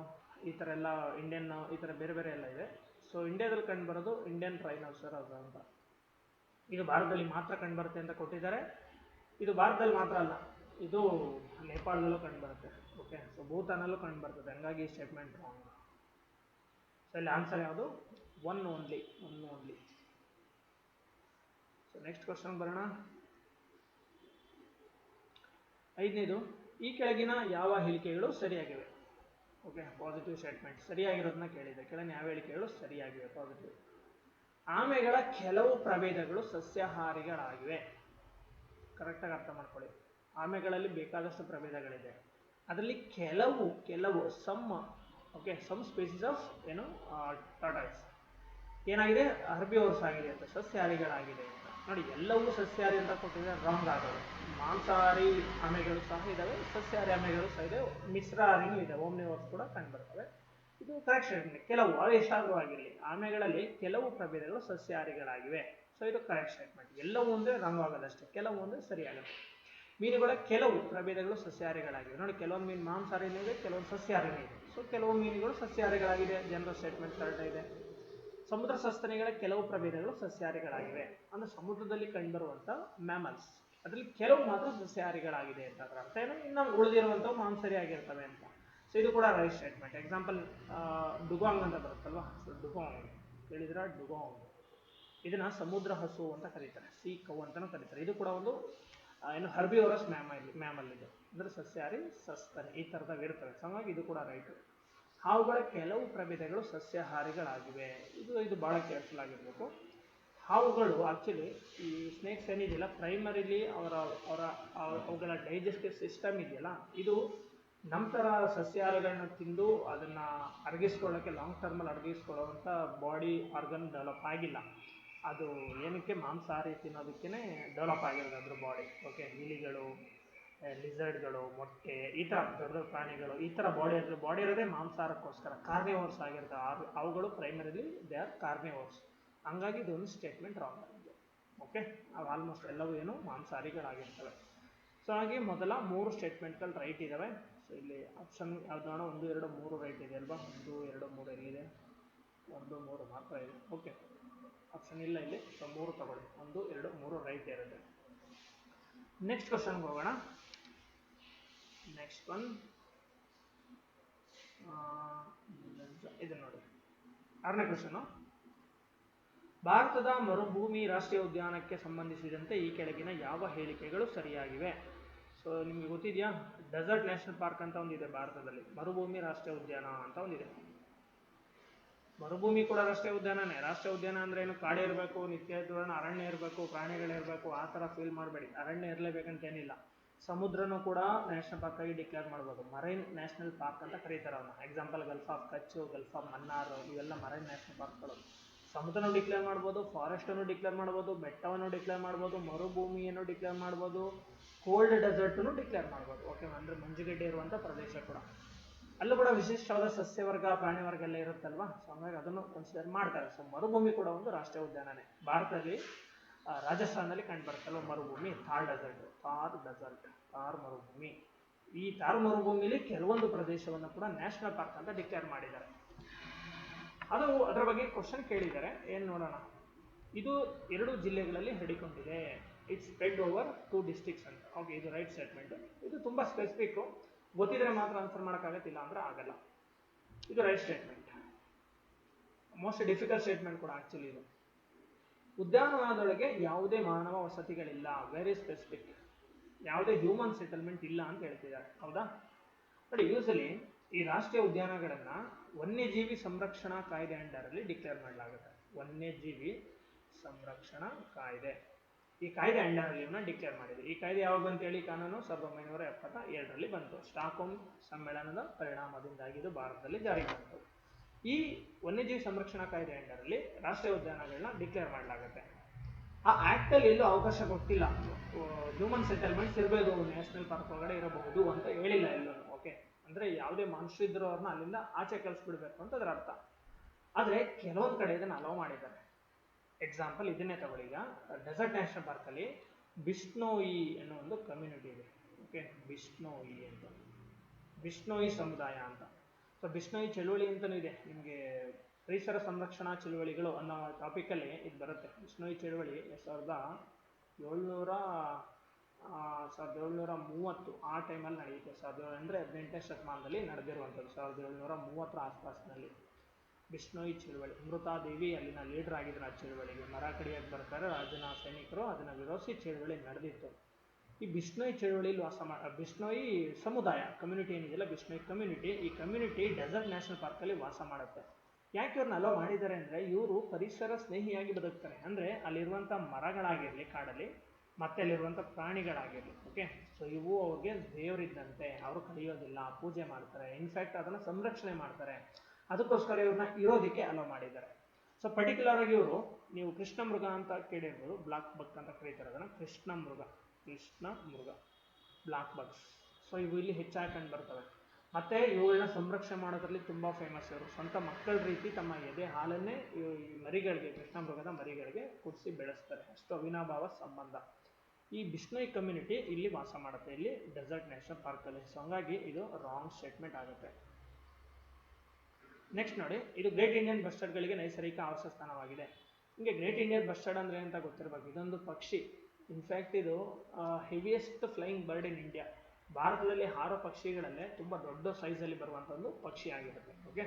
ಈ ಥರ ಎಲ್ಲ ಇಂಡಿಯನ್, ಈ ಥರ ಬೇರೆ ಬೇರೆ ಎಲ್ಲ ಇದೆ. ಸೊ ಇಂಡಿಯಾದಲ್ಲಿ ಕಂಡು ಬರೋದು ಇಂಡಿಯನ್ ರೈನೋಸರ್ ಅಂತ. ಇದು ಭಾರತದಲ್ಲಿ ಮಾತ್ರ ಕಂಡು ಬರುತ್ತೆ ಅಂತ ಕೊಟ್ಟಿದ್ದಾರೆ. ಇದು ಭಾರತದಲ್ಲಿ ಮಾತ್ರ ಅಲ್ಲ, ಇದು ನೇಪಾಳದಲ್ಲೂ ಕಂಡು ಬರುತ್ತೆ. ಓಕೆ, ಸೊ ಭೂತಾನಲ್ಲೂ ಕಂಡು ಬರ್ತದೆ. ಹಂಗಾಗಿ ಈ ಸ್ಟೇಟ್ಮೆಂಟ್ ರಾಂಗ್. ಇಲ್ಲಿ ಆನ್ಸರ್ ಯಾವುದು? One only. So next question ಬರೋಣ. 5ನೇದು, ಈ ಕೆಳಗಿನ ಯಾವ ಹೇಳಿಕೆಗಳು ಸರಿಯಾಗಿವೆ? ಓಕೆ, ಪಾಸಿಟಿವ್ ಸ್ಟೇಟ್ಮೆಂಟ್ ಸರಿಯಾಗಿರೋದನ್ನ ಕೇಳಿದೆ. ಕೆಳಗಿನ ಯಾವ ಹೇಳಿಕೆಗಳು ಸರಿಯಾಗಿವೆ? ಪಾಸಿಟಿವ್. ಆಮೆಗಳ ಕೆಲವು ಪ್ರಭೇದಗಳು ಸಸ್ಯಾಹಾರಿಗಳಾಗಿವೆ. ಕರೆಕ್ಟಾಗಿ ಅರ್ಥ ಮಾಡ್ಕೊಳ್ಳಿ. ಆಮೆಗಳಲ್ಲಿ ಬೇಕಾದಷ್ಟು ಪ್ರಭೇದಗಳಿದೆ, ಅದರಲ್ಲಿ ಕೆಲವು ಸಮ್ ಸ್ಪೀಸೀಸ್ ಆಫ್ ಟಾರ್ಟಾಯ್ಸ್ ಏನಾಗಿದೆ? ಹರ್ಬಿವೋರ್ಸ್ ಆಗಿದೆ ಅಂತ, ಸಸ್ಯಾಹಾರಿಗಳಾಗಿದೆ ಅಂತ. ನೋಡಿ, ಎಲ್ಲವೂ ಸಸ್ಯಾಹಾರಿ ಅಂತ ಕೊಟ್ಟಿದ್ದಾರೆ, ರಾಂಗ್ ಆಗೋದು. ಮಾಂಸಾಹಾರಿ ಆಮೆಗಳು ಸಹ ಇದಾವೆ, ಸಸ್ಯಾಹಾರಿ ಆಮೆಗಳು ಸಹ ಇದೆ, ಮಿಶ್ರಾಹಾರಿನೂ ಇದೆ, ಓಮ್ನಿವೋರ್ಸ್ ಕೂಡ ಕಂಡುಬರ್ತವೆ. ಇದು ಕರೆಕ್ಟ್ ಸ್ಟೇಟ್ಮೆಂಟ್. ಕೆಲವು, ಅದು ಎಷ್ಟಾದರೂ ಆಗಿರಲಿ, ಆಮೆಗಳಲ್ಲಿ ಕೆಲವು ಪ್ರಭೇದಗಳು ಸಸ್ಯಾಹಾರಿಗಳಾಗಿವೆ. ಸೊ ಇದು ಕರೆಕ್ಟ್ ಸ್ಟೇಟ್ಮೆಂಟ್. ಎಲ್ಲವೂ ಒಂದೇ ರಾಂಗ್ ಆಗೋದಷ್ಟೇ, ಕೆಲವು ಒಂದೇ ಸರಿಯಾಗುತ್ತೆ. ಮೀನುಗಳ ಕೆಲವು ಪ್ರಭೇದಗಳು ಸಸ್ಯಾಹಾರಿಗಳಾಗಿವೆ. ನೋಡಿ, ಕೆಲವೊಂದು ಮೀನು ಮಾಂಸಾಹಾರಿನೂ ಇದೆ, ಕೆಲವೊಂದು ಸಸ್ಯಾಹಾರಿನೂ ಇದೆ. ಸೊ ಕೆಲವು ಮೀನುಗಳು ಸಸ್ಯಾಹಾರಿಗಳಾಗಿದೆ, ಜನರಲ್ ಸ್ಟೇಟ್ಮೆಂಟ್ ಕರೆಕ್ಟ್ ಇದೆ. ಸಮುದ್ರ ಸಸ್ತನಿಗಳ ಕೆಲವು ಪ್ರಭೇದಗಳು ಸಸ್ಯಾಹಾರಿಗಳಾಗಿವೆ. ಅಂದ್ರೆ ಸಮುದ್ರದಲ್ಲಿ ಕಂಡುಬರುವಂಥ ಮ್ಯಾಮಲ್ಸ್, ಅದರಲ್ಲಿ ಕೆಲವು ಮಾತ್ರ ಸಸ್ಯಾಹಾರಿಗಳಾಗಿದೆ ಅಂತ. ಅದರ ಅರ್ಥ ಏನು? ಇನ್ನು ಉಳಿದಿರುವಂಥವು ಮಾಂಸಾಹಾರಿ ಆಗಿರ್ತವೆ ಅಂತ. ಸೊ ಇದು ಕೂಡ ರೈಟ್ ಸ್ಟೇಟ್ಮೆಂಟ್. ಎಕ್ಸಾಂಪಲ್ ಡುಗಾಂಗ್ ಅಂತ ಬರುತ್ತಲ್ವಾ? ಸೊ ಡುಗಾಂಗ್ ಕೇಳಿದ್ರ? ಡುಗಾಂಗ್ ಇದನ್ನ ಸಮುದ್ರ ಹಸು ಅಂತ ಕರೀತಾರೆ, ಸೀ ಕೌ ಅಂತಾನೂ ಕರೀತಾರೆ. ಇದು ಕೂಡ ಒಂದು ಹರ್ಬಿವೋರಸ್ ಮ್ಯಾಮಲ್ ಇದು, ಅಂದ್ರೆ ಸಸ್ಯಾಹಾರಿ ಸಸ್ತನಿ ಈ ಥರದಾಗ ಇರ್ತವೆ. ಹಾಗಾಗಿ ಇದು ಕೂಡ ರೈಟ್. ಹಾವುಗಳ ಕೆಲವು ಪ್ರಭೇದಗಳು ಸಸ್ಯಾಹಾರಿಗಳಾಗಿವೆ. ಇದು ಬಹಳ ಕೇರ್ಫುಲ್ ಆಗಿರ್ಬೇಕು. ಹಾವುಗಳು ಆಕ್ಚುಲಿ, ಈ ಸ್ನೇಕ್ಸ್ ಏನಿದೆಯಲ್ಲ, ಪ್ರೈಮರಿಲಿ ಅವುಗಳ ಡೈಜೆಸ್ಟಿವ್ ಸಿಸ್ಟಮ್ ಇದೆಯಲ್ಲ, ಇದು ನಮ್ಮ ಥರ ಸಸ್ಯಾಹಾರಿಗಳನ್ನ ತಿಂದು ಅದನ್ನ ಅರಗಿಸ್ಕೊಳ್ಳೋಕ್ಕೆ, ಲಾಂಗ್ ಟರ್ಮಲ್ಲಿ ಅರಗಿಸ್ಕೊಳ್ಳೋವಂಥ ಬಾಡಿ ಆರ್ಗನ್ ಡೆವಲಪ್ ಆಗಿಲ್ಲ. ಅದು ಏನಕ್ಕೆ ಮಾಂಸಾಹಾರಿ ತಿನ್ನೋದಕ್ಕೇ ಡೆವಲಪ್ ಆಗಿರೋದು ಅದ್ರ ಬಾಡಿ. ಓಕೆ, ಇಲಿಗಳು, ಲಿಸರ್ಡ್ಗಳು, ಮೊಟ್ಟೆ, ಈ ಥರ ದೊಡ್ಡ ದೊಡ್ಡ ಪ್ರಾಣಿಗಳು, ಈ ಥರ ಬಾಡಿ ಇರೋದೇ ಮಾಂಸಾಹಾರಕ್ಕೋಸ್ಕರ. ಕಾರ್ನಿವೋರ್ಸ್ ಆಗಿರ್ತವೆ ಅವುಗಳು. Primarily they are carnivores. ಹಂಗಾಗಿ ಇದೊಂದು ಸ್ಟೇಟ್ಮೆಂಟ್ ರಾಂಗ್ ಆಗಿದೆ. ಓಕೆ, ಅವು ಆಲ್ಮೋಸ್ಟ್ ಎಲ್ಲವೂ ಮಾಂಸಾಹಾರಿಗಳಾಗಿರ್ತವೆ. ಸೊ ಹಾಗೆ ಮೊದಲ 3 ಸ್ಟೇಟ್ಮೆಂಟ್ಗಳು ರೈಟ್ ಇದ್ದಾವೆ. ಸೊ ಇಲ್ಲಿ ಆಪ್ಷನ್ ಯಾವ್ದು ನೋಡೋ? 1, 2, 3 ರೈಟ್ ಇದೆ ಅಲ್ವಾ? 1, 2, 3 ಎಲ್ಲಿದೆ? 1, 3 ಮಾತ್ರ ಇದೆ. ಓಕೆ, ಆಪ್ಷನ್ ಇಲ್ಲ ಇಲ್ಲಿ. ಸೊ 3 ತಗೊಳ್ಳಿ. 1, 2, 3 ರೈಟ್ ಇರುತ್ತೆ. ನೆಕ್ಸ್ಟ್ ಕ್ವಶನ್ಗೆ ಹೋಗೋಣ. ನೆಕ್ಸ್ಟ್ ಒನ್ ಇದು ನೋಡಿ, 6ನೇ ಕ್ವಶನು. ಭಾರತದ ಮರುಭೂಮಿ ರಾಷ್ಟ್ರೀಯ ಉದ್ಯಾನಕ್ಕೆ ಸಂಬಂಧಿಸಿದಂತೆ ಈ ಕೆಳಗಿನ ಯಾವ ಹೇಳಿಕೆಗಳು ಸರಿಯಾಗಿವೆ? ಸೊ ನಿಮ್ಗೆ ಗೊತ್ತಿದೆಯಾ? ಡೆಸರ್ಟ್ ನ್ಯಾಷನಲ್ ಪಾರ್ಕ್ ಅಂತ ಒಂದಿದೆ ಭಾರತದಲ್ಲಿ, ಮರುಭೂಮಿ ರಾಷ್ಟ್ರೀಯ ಉದ್ಯಾನ ಅಂತ ಒಂದಿದೆ. ಮರುಭೂಮಿ ಕೂಡ ರಾಷ್ಟ್ರೀಯ ಉದ್ಯಾನನೇ. ರಾಷ್ಟ್ರೀಯ ಉದ್ಯಾನ ಅಂದ್ರೆ ಏನು? ಕಾಡು ಇರಬೇಕು, ನಿತ್ಯ ಅರಣ್ಯ ಇರಬೇಕು, ಪ್ರಾಣಿಗಳಿರಬೇಕು, ಆ ಥರ ಫೀಲ್ ಮಾಡಬೇಡಿ. ಅರಣ್ಯ ಇರಲೇಬೇಕಂತ ಏನಿಲ್ಲ. ಸಮುದ್ರನೂ ಕೂಡ ನ್ಯಾಷನಲ್ ಪಾರ್ಕ್ ಆಗಿ ಡಿಕ್ಲೇರ್ ಮಾಡ್ಬೋದು. ಮರೈನ್ ನ್ಯಾಷನಲ್ ಪಾರ್ಕ್ ಅಂತ ಕರೀತಾರೆ ಅವನ್ನ. Example gulf of Kutch, gulf of Mannar, ಇವೆಲ್ಲ ಮರೈನ್ ನ್ಯಾಷನಲ್ ಪಾರ್ಕ್ಗಳು. ಸಮುದ್ರನೂ ಡಿಕ್ಲೇರ್ ಮಾಡ್ಬೋದು, ಫಾರೆಸ್ಟನ್ನು ಡಿಕ್ಲೇರ್ ಮಾಡ್ಬೋದು, ಬೆಟ್ಟವನ್ನು ಡಿಕ್ಲೇರ್ ಮಾಡ್ಬೋದು, ಮರುಭೂಮಿಯನ್ನು ಡಿಕ್ಲೇರ್ ಮಾಡ್ಬೋದು, ಕೋಲ್ಡ್ ಡೆಸರ್ಟನ್ನು ಡಿಕ್ಲೇರ್ ಮಾಡ್ಬೋದು. ಓಕೆ, ಅಂದರೆ ಮಂಜುಗಡ್ಡೆ ಇರುವಂಥ ಪ್ರದೇಶ ಕೂಡ. ಅಲ್ಲೂ ಕೂಡ ವಿಶಿಷ್ಟವಾದ ಸಸ್ಯವರ್ಗ, ಪ್ರಾಣಿವರ್ಗ ಎಲ್ಲ ಇರುತ್ತಲ್ವಾ? ಸೊ ಹಾಗಾಗಿ ಅದನ್ನು ಕನ್ಸಿಡರ್ ಮಾಡ್ತಾರೆ. ಸೊ ಮರುಭೂಮಿ ಕೂಡ ಒಂದು ರಾಷ್ಟ್ರೀಯ ಉದ್ಯಾನನೇ. ಭಾರತದಲ್ಲಿ ರಾಜಸ್ಥಾನದಲ್ಲಿ ಕಂಡು ಬರುತ್ತಲ್ವ ಮರುಭೂಮಿ, ಥಾರ್ ಮರುಭೂಮಿ. ಈ ಥಾರ್ ಮರುಭೂಮಿಲಿ ಕೆಲವೊಂದು ಪ್ರದೇಶವನ್ನು ಕೂಡ ನ್ಯಾಷನಲ್ ಪಾರ್ಕ್ ಅಂತ ಡಿಕ್ಲೇರ್ ಮಾಡಿದ್ದಾರೆ. ಅದರ ಬಗ್ಗೆ ಕ್ವಶನ್ ಕೇಳಿದ್ದಾರೆ, ಏನು ನೋಡೋಣ. ಇದು 2 ಜಿಲ್ಲೆಗಳಲ್ಲಿ ಹರಡಿಕೊಂಡಿದೆ. ಇಟ್ಸ್ ಸ್ಪ್ರೆಡ್ ಓವರ್ 2 ಡಿಸ್ಟ್ರಿಕ್ಟ್ಸ್ ಅಂತ. ಓಕೆ, ಇದು ರೈಟ್ ಸ್ಟೇಟ್ಮೆಂಟ್. ಇದು ತುಂಬ ಸ್ಪೆಸಿಫಿಕ್, ಗೊತ್ತಿದ್ರೆ ಮಾತ್ರ ಆನ್ಸರ್ ಮಾಡೋಕ್ಕಾಗತ್ತಿಲ್ಲ ಅಂದ್ರೆ ಆಗಲ್ಲ. ಇದು right statement. Most difficult statement ಕೂಡ ಆಕ್ಚುಲಿ ಇದು. ಉದ್ಯಾನವನದೊಳಗೆ ಯಾವುದೇ ಮಾನವ ವಸತಿಗಳಿಲ್ಲ, ವೆರಿ ಸ್ಪೆಸಿಫಿಕ್. ಯಾವುದೇ ಹ್ಯೂಮನ್ ಸೆಟಲ್ಮೆಂಟ್ ಇಲ್ಲ ಅಂತ ಹೇಳ್ತಿದ್ದಾರೆ. ಹೌದಾ? ನೋಡಿ, ಯೂಸಲಿ ಈ ರಾಷ್ಟ್ರೀಯ ಉದ್ಯಾನಗಳನ್ನ ವನ್ಯಜೀವಿ ಸಂರಕ್ಷಣಾ ಕಾಯ್ದೆ ಅಂಡರಲ್ಲಿ ಡಿಕ್ಲೇರ್ ಮಾಡಲಾಗುತ್ತೆ. ವನ್ಯಜೀವಿ ಸಂರಕ್ಷಣಾ ಕಾಯ್ದೆ, ಈ ಕಾಯ್ದೆ ಅಂಡರಲ್ಲಿ ಇವನ್ನ ಡಿಕ್ಲೇರ್ ಮಾಡಿದೆ. ಈ ಕಾಯ್ದೆ ಯಾವಾಗ ಬಂತು ಹೇಳಿ? ಕಾನೂನು 1977ರಲ್ಲಿ ಬಂತು. ಸ್ಟಾಕ್ಹೋಮ್ ಸಮ್ಮೇಳನದ ಪರಿಣಾಮದಿಂದಾಗಿ ಇದು ಭಾರತದಲ್ಲಿ ಜಾರಿಗೆ ಬಂತು. ಈ ವನ್ಯಜೀವಿ ಸಂರಕ್ಷಣಾ ಕಾಯ್ದೆ ಅಂಡರಲ್ಲಿ ರಾಷ್ಟ್ರೀಯ ಉದ್ಯಾನಗಳನ್ನ ಡಿಕ್ಲೇರ್ ಮಾಡಲಾಗುತ್ತೆ. ಆ ಆಕ್ಟಲ್ಲಿ ಎಲ್ಲೂ ಅವಕಾಶ ಕೊಟ್ಟಿಲ್ಲ ಹ್ಯೂಮನ್ ಸೆಟಲ್ಮೆಂಟ್ಸ್ ಇರಬೇಕು, ನ್ಯಾಷನಲ್ ಪಾರ್ಕ್ ಒಳಗಡೆ ಇರಬಹುದು ಅಂತ ಹೇಳಿಲ್ಲ ಎಲ್ಲೂ. ಓಕೆ, ಅಂದರೆ ಯಾವುದೇ ಮನುಷ್ಯರು ಇದ್ರೂ ಅವ್ರನ್ನ ಅಲ್ಲಿಂದ ಆಚೆ ಕಳಿಸ್ಬಿಡ್ಬೇಕು ಅಂತ ಅದರ ಅರ್ಥ. ಆದರೆ ಕೆಲವೊಂದು ಕಡೆ ಇದನ್ನು ಅಲೋ ಮಾಡಿದ್ದಾರೆ. ಎಕ್ಸಾಂಪಲ್ ಇದನ್ನೇ ತಗೊಳ್ಳಿ. ಈಗ ಡೆಸರ್ಟ್ ನ್ಯಾಷನಲ್ ಪಾರ್ಕಲ್ಲಿ ಬಿಷ್ಣೋಯಿ ಅನ್ನೋ ಒಂದು ಕಮ್ಯುನಿಟಿ ಇದೆ. ಓಕೆ, ಬಿಷ್ಣೋಯಿ ಅಂತ, ಬಿಷ್ಣೋಯಿ ಸಮುದಾಯ ಅಂತ. ಸೊ ಬಿಷ್ಣೋಯಿ ಚಳುವಳಿ ಅಂತಲೂ ಇದೆ. ನಿಮಗೆ ಪರಿಸರ ಸಂರಕ್ಷಣಾ ಚಳುವಳಿಗಳು ಅನ್ನೋ ಟಾಪಿಕಲ್ಲಿ ಇದು ಬರುತ್ತೆ. ಬಿಷ್ಣೋಯಿ ಚಳುವಳಿ 1730 ಆ ಟೈಮಲ್ಲಿ ನಡೆಯುತ್ತೆ. ಅಂದರೆ 18ನೇ ಶತಮಾನದಲ್ಲಿ ನಡೆದಿರುವಂಥದ್ದು, 1730 ಆಸ್ಪಾಸಿನಲ್ಲಿ. ಬಿಷ್ಣೋಯಿ ಚಳುವಳಿ, ಅಮೃತಾದೇವಿ ಅಲ್ಲಿನ ಲೀಡರ್ ಆಗಿದ್ರು ಆ ಚಳುವಳಿಗೆ, ಮರ ಕಡಿಯಕ್ಕೆ ಬರ್ತಾರೆ ರಾಜನ ಸೈನಿಕರು, ಅದನ್ನು ವಿರೋಧಿಸಿ ಚಳುವಳಿ ನಡೆದಿತ್ತು. ಈ ಬಿಷ್ಣೋಯಿ ಚಳುವಳಿಯಲ್ಲಿ ಬಿಷ್ಣೋಯಿ ಸಮುದಾಯ ಕಮ್ಯುನಿಟಿ ಏನಿದೆಯಲ್ಲ, ಬಿಷ್ಣೋಯಿ ಕಮ್ಯುನಿಟಿ, ಈ ಕಮ್ಯುನಿಟಿ ಡೆಸರ್ಟ್ ನ್ಯಾಷನಲ್ ಪಾರ್ಕಲ್ಲಿ ವಾಸ ಮಾಡುತ್ತೆ. ಯಾಕೆ ಇವ್ರನ್ನ ಅಲೋ ಮಾಡಿದ್ದಾರೆ ಅಂದರೆ ಇವರು ಪರಿಸರ ಸ್ನೇಹಿಯಾಗಿ ಬದುಕ್ತಾರೆ. ಅಂದರೆ ಅಲ್ಲಿರುವಂಥ ಮರಗಳಾಗಿರಲಿ ಕಾಡಲ್ಲಿ, ಮತ್ತೆ ಅಲ್ಲಿರುವಂಥ ಪ್ರಾಣಿಗಳಾಗಿರಲಿ, ಓಕೆ. ಸೊ ಇವು ಅವ್ರಿಗೆ ದೇವರಿದ್ದಂತೆ, ಅವರು ಕಡಿಯೋದಿಲ್ಲ, ಪೂಜೆ ಮಾಡ್ತಾರೆ, ಇನ್ಫ್ಯಾಕ್ಟ್ ಅದನ್ನು ಸಂರಕ್ಷಣೆ ಮಾಡ್ತಾರೆ. ಅದಕ್ಕೋಸ್ಕರ ಇವ್ರನ್ನ ಇರೋದಕ್ಕೆ ಅಲೋ ಮಾಡಿದ್ದಾರೆ. ಸೊ ಪರ್ಟಿಕ್ಯುಲರ್ ಆಗಿ ಇವರು, ನೀವು ಕೃಷ್ಣ ಮೃಗ ಅಂತ ಕೇಳಿರ್ಬೋದು, ಬ್ಲಾಕ್ ಬಕ್ ಅಂತ ಕರೀತಾರೆ ಅದನ್ನು, ಕೃಷ್ಣ ಮೃಗ, ಬ್ಲಾಕ್ ಬಕ್ಸ್. ಸೊ ಇವು ಇಲ್ಲಿ ಹೆಚ್ಚಾಗಿ ಕಂಡು ಬರ್ತವೆ. ಮತ್ತು ಇವುಗಳನ್ನ ಸಂರಕ್ಷಣೆ ಮಾಡೋದ್ರಲ್ಲಿ ತುಂಬ ಫೇಮಸ್. ಇವರು ಸ್ವಂತ ಮಕ್ಕಳ ರೀತಿ ತಮ್ಮ ಎದೆ ಹಾಲನ್ನೇ ಈ ಮರಿಗಳಿಗೆ, ಕೃಷ್ಣ ಮೃಗದ ಮರಿಗಳಿಗೆ ಕುಡಿಸಿ ಬೆಳೆಸ್ತಾರೆ. ಅಷ್ಟು ಅವಿನಾಭಾವ ಸಂಬಂಧ. ಈ ಬಿಷ್ಣೋಯಿ ಕಮ್ಯುನಿಟಿ ಇಲ್ಲಿ ವಾಸ ಮಾಡುತ್ತೆ, ಇಲ್ಲಿ ಡೆಸರ್ಟ್ ನ್ಯಾಷನಲ್ ಪಾರ್ಕಲ್ಲಿ. ಸೊ ಹಂಗಾಗಿ ಇದು ರಾಂಗ್ ಸ್ಟೇಟ್ಮೆಂಟ್ ಆಗುತ್ತೆ. ನೆಕ್ಸ್ಟ್ ನೋಡಿ, ಇದು ಗ್ರೇಟ್ ಇಂಡಿಯನ್ ಬಸ್ಟರ್ಡ್ಗಳಿಗೆ ನೈಸರ್ಗಿಕ ಆವಾಸ ಸ್ಥಾನವಾಗಿದೆ. ಹಿಂಗೆ ಗ್ರೇಟ್ ಇಂಡಿಯನ್ ಬಸ್ಟರ್ಡ್ ಅಂದರೆ ಅಂತ ಗೊತ್ತಿರಬೇಕು. ಇದೊಂದು ಪಕ್ಷಿ. ಇನ್ಫ್ಯಾಕ್ಟ್ ಇದು heaviest flying bird in India. ಭಾರತದಲ್ಲಿ ಹಾರೋ ಪಕ್ಷಿಗಳಲ್ಲೇ ತುಂಬ ದೊಡ್ಡ ಸೈಜಲ್ಲಿ ಬರುವಂಥ ಒಂದು ಪಕ್ಷಿ ಆಗಿರುತ್ತೆ, ಓಕೆ.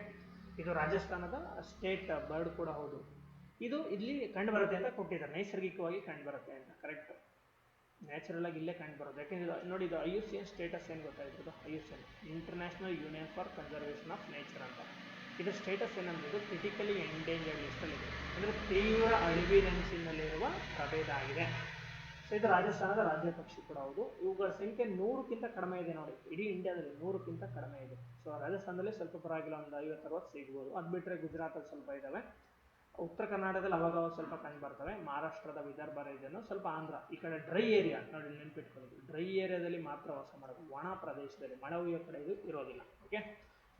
ಇದು ರಾಜಸ್ಥಾನದ ಸ್ಟೇಟ್ ಬರ್ಡ್ ಕೂಡ ಹೌದು. ಇದು ಇಲ್ಲಿ ಕಂಡು ಬರುತ್ತೆ ಅಂತ ಕೊಟ್ಟಿದ್ದಾರೆ, ನೈಸರ್ಗಿಕವಾಗಿ ಕಂಡು ಬರುತ್ತೆ ಅಂತ. ಕರೆಕ್ಟ್, ನ್ಯಾಚುರಲ್ ಆಗಿ ಇಲ್ಲೇ ಕಂಡು ಬರುತ್ತೆ. ಯಾಕೆಂದರೆ ನೋಡಿ, ಇದು IUCN ಸ್ಟೇಟಸ್ ಏನು ಗೊತ್ತಾಯಿತು? IUCN international union for conservation of nature ಅಂತ. ಇದರ ಸ್ಟೇಟಸ್ ಏನಂದ್ರೆ ಇದು ಕ್ರಿಟಿಕಲಿ ಎಂಡೇಂಜರ್ಡ್ ಲಿಸ್ಟಲ್ಲಿದೆ, ಅಂದರೆ ತೀವ್ರ ಅಳಿವಿನಂಚಿನಲ್ಲಿರುವ ಪ್ರಭೇದ ಆಗಿದೆ. ಸೊ ಇದು ರಾಜಸ್ಥಾನದ ರಾಜ್ಯ ಪಕ್ಷಿ ಕೂಡ ಹೌದು. ಇವುಗಳ ಸಂಖ್ಯೆ 100ಕ್ಕಿಂತ ಕಡಿಮೆ ಇದೆ ನೋಡಿ, ಇಡೀ ಇಂಡಿಯಾದಲ್ಲಿ 100ಕ್ಕಿಂತ ಕಡಿಮೆ ಇದೆ. ಸೊ ರಾಜಸ್ಥಾನದಲ್ಲಿ ಸ್ವಲ್ಪ ಪರವಾಗಿಲ್ಲ, ಒಂದು 50-60 ಸಿಗ್ಬೋದು. ಅದು ಬಿಟ್ಟರೆ ಗುಜರಾತಲ್ಲಿ ಸ್ವಲ್ಪ ಇದ್ದಾವೆ, ಉತ್ತರ ಕರ್ನಾಟಕದಲ್ಲಿ ಅವಾಗ ಸ್ವಲ್ಪ ಕಂಡು ಬರ್ತವೆ, ಮಹಾರಾಷ್ಟ್ರದ ವಿದರ್ಭ ರೀಜನ್ನು, ಸ್ವಲ್ಪ ಆಂಧ್ರ ಈ ಕಡೆ ಡ್ರೈ ಏರಿಯಾ ನೋಡಿ, ನೆನ್ಪಿಟ್ಕೊಳ್ಳೋದು ಡ್ರೈ ಏರಿಯಾದಲ್ಲಿ ಮಾತ್ರ ವಾಸ ಮಾಡೋದು. ಒಣ ಪ್ರದೇಶದಲ್ಲಿ, ಮಳೆ ಹುಯ್ಯೋ ಕಡೆ ಇದು ಇರೋದಿಲ್ಲ, ಓಕೆ.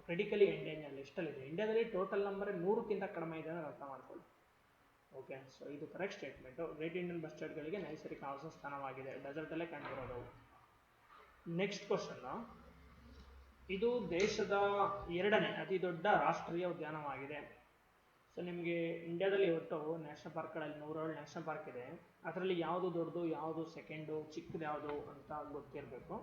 Critically endangered ಲಿಸ್ಟಲ್ಲಿದೆ. ಇಂಡಿಯಾದಲ್ಲಿ ಟೋಟಲ್ ನಂಬರ್ 100ಕ್ಕಿಂತ ಕಡಿಮೆ ಇದೆ ಅಂತ ಅರ್ಥ ಮಾಡ್ಕೊಳ್ಳಿ, ಓಕೆ. ಸೊ ಇದು ಕರೆಕ್ಟ್ ಸ್ಟೇಟ್ಮೆಂಟು. ಗ್ರೇಟ್ ಇಂಡಿಯನ್ ಬಸ್ಟರ್ಡ್ಗಳಿಗೆ ನೈಸರ್ಗಿಕ ಆವಾಸ ಸ್ಥಾನವಾಗಿದೆ, ಡೆಸರ್ಟಲ್ಲೇ ಕಂಡುಬರೋದು. ನೆಕ್ಸ್ಟ್ ಕ್ವಶನ್ನು, ಇದು ದೇಶದ 2ನೇ ಅತಿ ದೊಡ್ಡ ರಾಷ್ಟ್ರೀಯ ಉದ್ಯಾನವಾಗಿದೆ. ಸೊ ನಿಮಗೆ ಇಂಡಿಯಾದಲ್ಲಿ ಒಟ್ಟು ನ್ಯಾಷನಲ್ ಪಾರ್ಕ್ಗಳಲ್ಲಿ 107 ನ್ಯಾಷನಲ್ ಪಾರ್ಕ್ ಇದೆ. ಅದರಲ್ಲಿ ಯಾವುದು ದೊಡ್ಡದು, ಯಾವುದು ಸೆಕೆಂಡು, ಚಿಕ್ಕದು ಯಾವುದು ಅಂತ ಗೊತ್ತಿರಬೇಕು.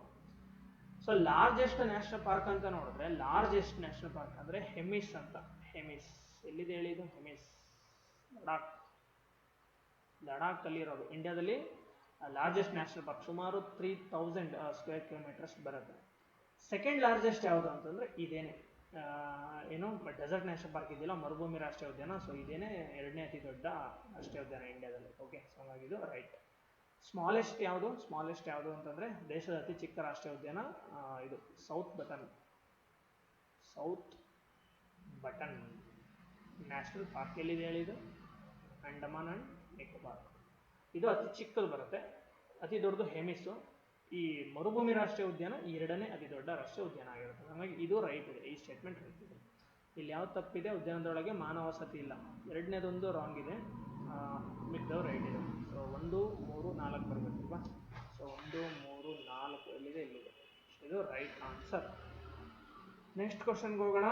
ಸೊ ಲಾರ್ಜೆಸ್ಟ್ ನ್ಯಾಷನಲ್ ಪಾರ್ಕ್ ಅಂತ ನೋಡಿದ್ರೆ, ಲಾರ್ಜೆಸ್ಟ್ ನ್ಯಾಷನಲ್ ಪಾರ್ಕ್ ಅಂದರೆ ಹೆಮಿಸ್ ಅಂತ. ಹೆಮಿಸ್ ಎಲ್ಲಿದೆ ಹೇಳಿದ್ದು? ಹೆಮಿಸ್ ಲಡಾಖಲ್ಲಿ ಇರೋದು. ಇಂಡಿಯಾದಲ್ಲಿ ಲಾರ್ಜೆಸ್ಟ್ ನ್ಯಾಷನಲ್ ಪಾರ್ಕ್, ಸುಮಾರು 3000 ಸ್ಕ್ವೇರ್ ಕಿಲೋಮೀಟರ್ಸ್ ಬರುತ್ತೆ. ಸೆಕೆಂಡ್ ಲಾರ್ಜೆಸ್ಟ್ ಯಾವುದು ಅಂತಂದರೆ ಇದೇನೆ, ಏನು ಡೆಸರ್ಟ್ ನ್ಯಾಷನಲ್ ಪಾರ್ಕ್ ಇದೆಯಲ್ಲ, ಮರುಭೂಮಿ ರಾಷ್ಟ್ರೀಯ ಉದ್ಯಾನ. ಸೊ ಇದೇನೆ 2ನೇ ಅತಿ ದೊಡ್ಡ ರಾಷ್ಟ್ರೀಯ ಉದ್ಯಾನ ಇಂಡಿಯಾದಲ್ಲಿ, ಓಕೆ. ಸೊ ಹಾಗಾಗಿ ಇದು ರೈಟ್. ಸ್ಮಾಲೆಸ್ಟ್ ಯಾವುದು ಅಂತಂದರೆ ದೇಶದ ಅತಿ ಚಿಕ್ಕ ರಾಷ್ಟ್ರೀಯ ಉದ್ಯಾನ ಇದು ಸೌತ್ ಬಟನ್ ನ್ಯಾಷನಲ್ ಪಾರ್ಕ್. ಎಲ್ಲಿದೆ ಹೇಳಿದ್ದು? ಅಂಡಮಾನ್ ಆ್ಯಂಡ್ ನಿಕೋಬಾರ್. ಇದು ಅತಿ ಚಿಕ್ಕದು ಬರುತ್ತೆ. ಅತಿ ದೊಡ್ಡದು ಹೆಮಿಸ್ಸು. ಈ ಮರುಭೂಮಿ ರಾಷ್ಟ್ರೀಯ ಉದ್ಯಾನ 2ನೇ ಅತಿ ದೊಡ್ಡ ರಾಷ್ಟ್ರೀಯ ಉದ್ಯಾನ ಆಗಿರುತ್ತೆ. ಹಾಗಾಗಿ ಇದು ರೈಟ್ ಇದೆ, ಈ ಸ್ಟೇಟ್ಮೆಂಟ್ ರೈಟ್ ಇದೆ. ಇಲ್ಲಿ ಯಾವ್ದು ತಪ್ಪಿದೆ? ಉದ್ಯಾನದೊಳಗೆ ಮಾನವ ವಸತಿ ಇಲ್ಲ. 2ನೇದೊಂದು ರಾಂಗ್ ಇದೆ, ಮಿಕ್ದವು ರೈಟ್ ಇದೆ. ಸೊ 1, 3, 4 ಬರಬೇಕಲ್ವಾ? ಸೊ 1, 3, 4 ಎಲ್ಲಿದೆ? ಇಲ್ಲಿದೆ. ಇದು ರೈಟ್ ಆನ್ಸರ್. ನೆಕ್ಸ್ಟ್ ಕ್ವಶನ್ಗೆ ಹೋಗೋಣ.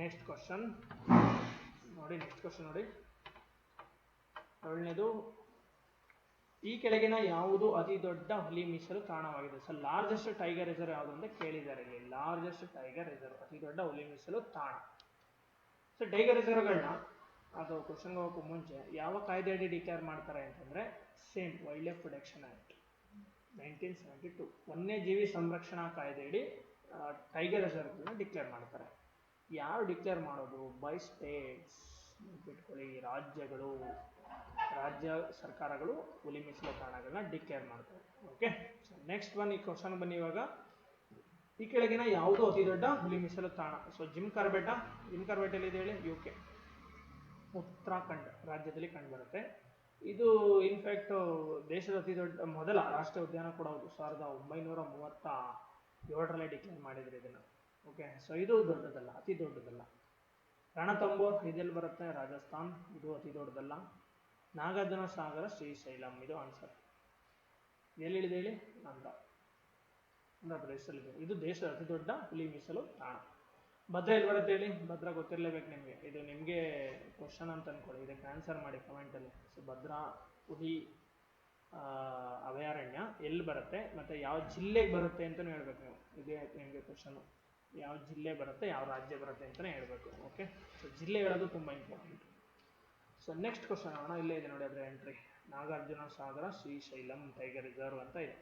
ನೆಕ್ಸ್ಟ್ ಕ್ವಶನ್ ನೋಡಿ, 7ನೇದು, ಈ ಕೆಳಗಿನ ಯಾವುದು ಅತಿ ದೊಡ್ಡ ಹುಲಿ ಮೀಸಲು ತಾಣವಾಗಿದೆ? ಸೊ ಲಾರ್ಜೆಸ್ಟ್ ಟೈಗರ್ ರಿಸರ್ವ್ ಯಾವುದು ಅಂತ ಕೇಳಿದ್ದಾರೆ ಇಲ್ಲಿ. ಲಾರ್ಜೆಸ್ಟ್ ಟೈಗರ್ ರಿಸರ್ವ್, ಅತಿ ದೊಡ್ಡ ಹುಲಿ ಮೀಸಲು ತಾಣ. ಸೊ ಟೈಗರ್ ರಿಸರ್ವ್ಗಳನ್ನ ಅದು ಕ್ವಶನ್ಗೆ ಹೋಗೋಕ್ಕೂ ಮುಂಚೆ ಯಾವ ಕಾಯ್ದೆಯಡಿ ಡಿಕ್ಲೇರ್ ಮಾಡ್ತಾರೆ ಅಂತಂದರೆ, same wild life protection act 1972 ವನ್ಯಜೀವಿ ಸಂರಕ್ಷಣಾ ಕಾಯ್ದೆಯಡಿ ಟೈಗರ್ ರಿಸರ್ವ್ಗಳನ್ನ ಡಿಕ್ಲೇರ್ ಮಾಡ್ತಾರೆ. ಯಾರು ಡಿಕ್ಲೇರ್ ಮಾಡೋದು? By States. ನೆನ್ಪಿಟ್ಕೊಳ್ಳಿ, ರಾಜ್ಯ ಸರ್ಕಾರಗಳು ಹುಲಿ ಮೀಸಲು ತಾಣಗಳನ್ನ ಡಿಕ್ಲೇರ್ ಮಾಡ್ತಾರೆ, ಓಕೆ. ನೆಕ್ಸ್ಟ್ ಒನ್, ಈ ಕ್ವಶನ್ ಬನ್ನಿ ಇವಾಗ. ಈ ಕೆಳಗಿನ ಯಾವುದು ಅತಿ ದೊಡ್ಡ ಹುಲಿ ಮೀಸಲು ತಾಣ? ಸೊ ಜಿಮ್ ಕಾರ್ಬೆಟ್ ಎಲ್ಲಿದೆ ಹೇಳಿ? UK, ಉತ್ತರಾಖಂಡ್ ರಾಜ್ಯದಲ್ಲಿ ಕಂಡುಬರುತ್ತೆ. ಇದು ಇನ್ಫ್ಯಾಕ್ಟ್ ದೇಶದ ಅತಿ ದೊಡ್ಡ ಮೊದಲ ರಾಷ್ಟ್ರೀಯ ಉದ್ಯಾನ ಕೂಡ ಹೌದು. 1937 ಡಿಕ್ಲೇರ್ ಮಾಡಿದ್ರು ಇದನ್ನು, ಓಕೆ. ಸೊ ಇದು ದೊಡ್ಡದಲ್ಲ, ಅತಿ ದೊಡ್ಡದಲ್ಲ. ರಣತಂಬೋರ್ ಇದೆಲ್ಲಿ ಬರುತ್ತೆ? ರಾಜಸ್ಥಾನ್. ಇದು ಅತಿ ದೊಡ್ಡದಲ್ಲ. ನಾಗಾರ್ಜುನ ಸಾಗರ, ಶ್ರೀಶೈಲಂ ಇದು ಆನ್ಸರ್. ಎಲ್ಲಿದೆ ಹೇಳಿ? ಆಂಧ್ರ ಪ್ರದೇಶದಲ್ಲಿದೆ. ಇದು ದೇಶದ ಅತಿ ದೊಡ್ಡ ಹುಲಿ ಮೀಸಲು ತಾಣ. ಭದ್ರಾ ಎಲ್ಲಿ ಬರುತ್ತೆ ಹೇಳಿ? ಭದ್ರಾ ಗೊತ್ತಿರಲೇಬೇಕು ನಿಮಗೆ, ಇದು ನಿಮಗೆ ಕ್ವಶನ್ ಅಂತ ಅಂದ್ಕೊಳ್ಳಿ, ಇದಕ್ಕೆ ಆನ್ಸರ್ ಮಾಡಿ ಕಮೆಂಟಲ್ಲಿ. ಸೊ ಭದ್ರಾ ಹುಲಿ ಅಭಯಾರಣ್ಯ ಎಲ್ಲಿ ಬರುತ್ತೆ ಮತ್ತು ಯಾವ ಜಿಲ್ಲೆಗೆ ಬರುತ್ತೆ ಅಂತಲೂ ಹೇಳ್ಬೇಕು ನೀವು. ಇದೇ ನಿಮಗೆ ಕ್ವಶನು. ಯಾವ ಜಿಲ್ಲೆ ಬರುತ್ತೆ ಯಾವ ರಾಜ್ಯ ಬರುತ್ತೆ ಅಂತಲೇ ಹೇಳಬೇಕು. ಓಕೆ, ಸೊ ಜಿಲ್ಲೆ ಹೇಳೋದು ತುಂಬ ಇಂಪಾರ್ಟೆಂಟ್. ಸೊ ನೆಕ್ಸ್ಟ್ ಕ್ವಶನ್ ನೋಡೋಣ. ಇಲ್ಲೇ ಇದೆ ನೋಡಿ ಅದರ ಎಂಟ್ರಿ, ನಾಗಾರ್ಜುನ ಸಾಗರ ಶ್ರೀಶೈಲಂ ಟೈಗರ್ ರಿಸರ್ವ್ ಅಂತ ಇದೆ.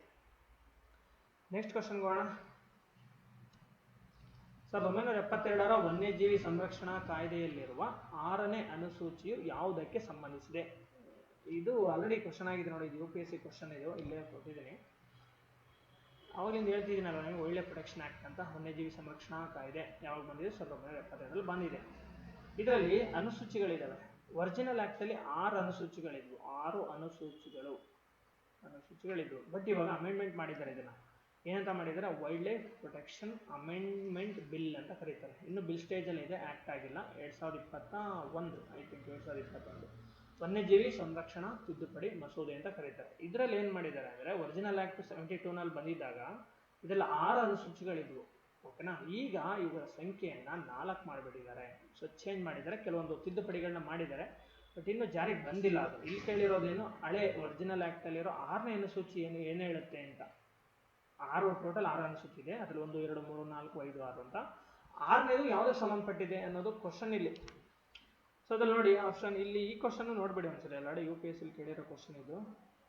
ನೆಕ್ಸ್ಟ್ ಕ್ವಶನ್ಗೆ ಹೋಗೋಣ. 1972ರ ವನ್ಯಜೀವಿ ಸಂರಕ್ಷಣಾ ಕಾಯ್ದೆಯಲ್ಲಿರುವ 6ನೇ ಅನುಸೂಚಿಯು ಯಾವುದಕ್ಕೆ ಸಂಬಂಧಿಸಿದೆ? ಇದು ಆಲ್ರೆಡಿ ಕ್ವಶನ್ ಆಗಿದೆ ನೋಡಿ, ಇದು UPSC ಕ್ವಶನ್ ಇದು, ಇಲ್ಲೇ ಕೊಟ್ಟಿದ್ದೀನಿ. ಅವಾಗಿಂದ ಹೇಳ್ತಿದ್ದೀನಲ್ಲ ನೀವು, ಒಳ್ಳೆ ಪ್ರೊಟೆಕ್ಷನ್ ಆ್ಯಕ್ಟ್ ಅಂತ. ವನ್ಯಜೀವಿ ಸಂರಕ್ಷಣಾ ಕಾಯ್ದೆ ಯಾವಾಗ ಬಂದಿದೆ? 1972ರಲ್ಲಿ ಬಂದಿದೆ. ಇದರಲ್ಲಿ ಅನುಸೂಚಿಗಳಿದ್ದಾವೆ. ಒರಿಜಿನಲ್ ಆ್ಯಕ್ಟಲ್ಲಿ 6 ಅನುಸೂಚಿಗಳಿದ್ವು, 6 ಅನುಸೂಚಿಗಳಿದ್ವು. ಬಟ್ ಇವಾಗ ಅಮೆಂಡ್ಮೆಂಟ್ ಮಾಡಿದ್ದಾರೆ. ಇದನ್ನು ಏನಂತ ಮಾಡಿದ್ದಾರೆ? Wild life protection amendment bill ಅಂತ ಕರೀತಾರೆ. ಇನ್ನು ಬಿಲ್ ಸ್ಟೇಜಲ್ಲಿ ಇದೆ, ಆ್ಯಕ್ಟ್ ಆಗಿಲ್ಲ. 2021 ಐ ಥಿಂಕ್ 2021 ವನ್ಯಜೀವಿ ಸಂರಕ್ಷಣಾ ತಿದ್ದುಪಡಿ ಮಸೂದೆ ಅಂತ ಕರೀತಾರೆ. ಇದರಲ್ಲಿ ಏನು ಮಾಡಿದ್ದಾರೆ ಅಂದರೆ, ಒರಿಜಿನಲ್ ಆ್ಯಕ್ಟ್ 72ನಲ್ಲಿ ಬಂದಿದ್ದಾಗ ಇದೆಲ್ಲ 6 ಅನುಸೂಚಿಗಳಿದ್ವು. ಓಕೆನಾ? ಈಗ ಇವುಗಳ ಸಂಖ್ಯೆಯನ್ನು 4 ಮಾಡಿಬಿಟ್ಟಿದ್ದಾರೆ. ಸೊ ಚೇಂಜ್ ಮಾಡಿದ್ದಾರೆ, ಕೆಲವೊಂದು ತಿದ್ದುಪಡಿಗಳನ್ನ ಮಾಡಿದ್ದಾರೆ. ಬಟ್ ಇನ್ನೂ ಜಾರಿಗೆ ಬಂದಿಲ್ಲ ಅದು. ಇಲ್ಲಿ ಕೇಳಿರೋದೇನು, ಹಳೆ ಒರಿಜಿನಲ್ ಆ್ಯಕ್ಟಲ್ಲಿರೋ 6ನೇ ಅನುಸೂಚಿ ಏನು ಹೇಳುತ್ತೆ ಅಂತ. 6 ಟೋಟಲ್ 6 ಅನುಸೂಚಿ ಇದೆ. ಅದರಲ್ಲಿ 1, 2, 3, 4, 5, 6 ಅಂತ. 6ನೇದು ಯಾವುದಕ್ಕೆ ಸಂಬಂಧಪಟ್ಟಿದೆ ಅನ್ನೋದು ಕ್ವಶನ್ ಇಲ್ಲಿ. ಸೊ ಅದ್ರಲ್ಲಿ ನೋಡಿ ಆಪ್ಷನ್ ಇಲ್ಲಿ, ಈ ಕ್ವಶನ್ ನೋಡ್ಬಿಡಿ ಒಂದ್ಸರಿ, ಆಲ್ರೆಡಿ UPSC ಕೇಳಿರೋ ಕ್ವಶನ್ ಇದು.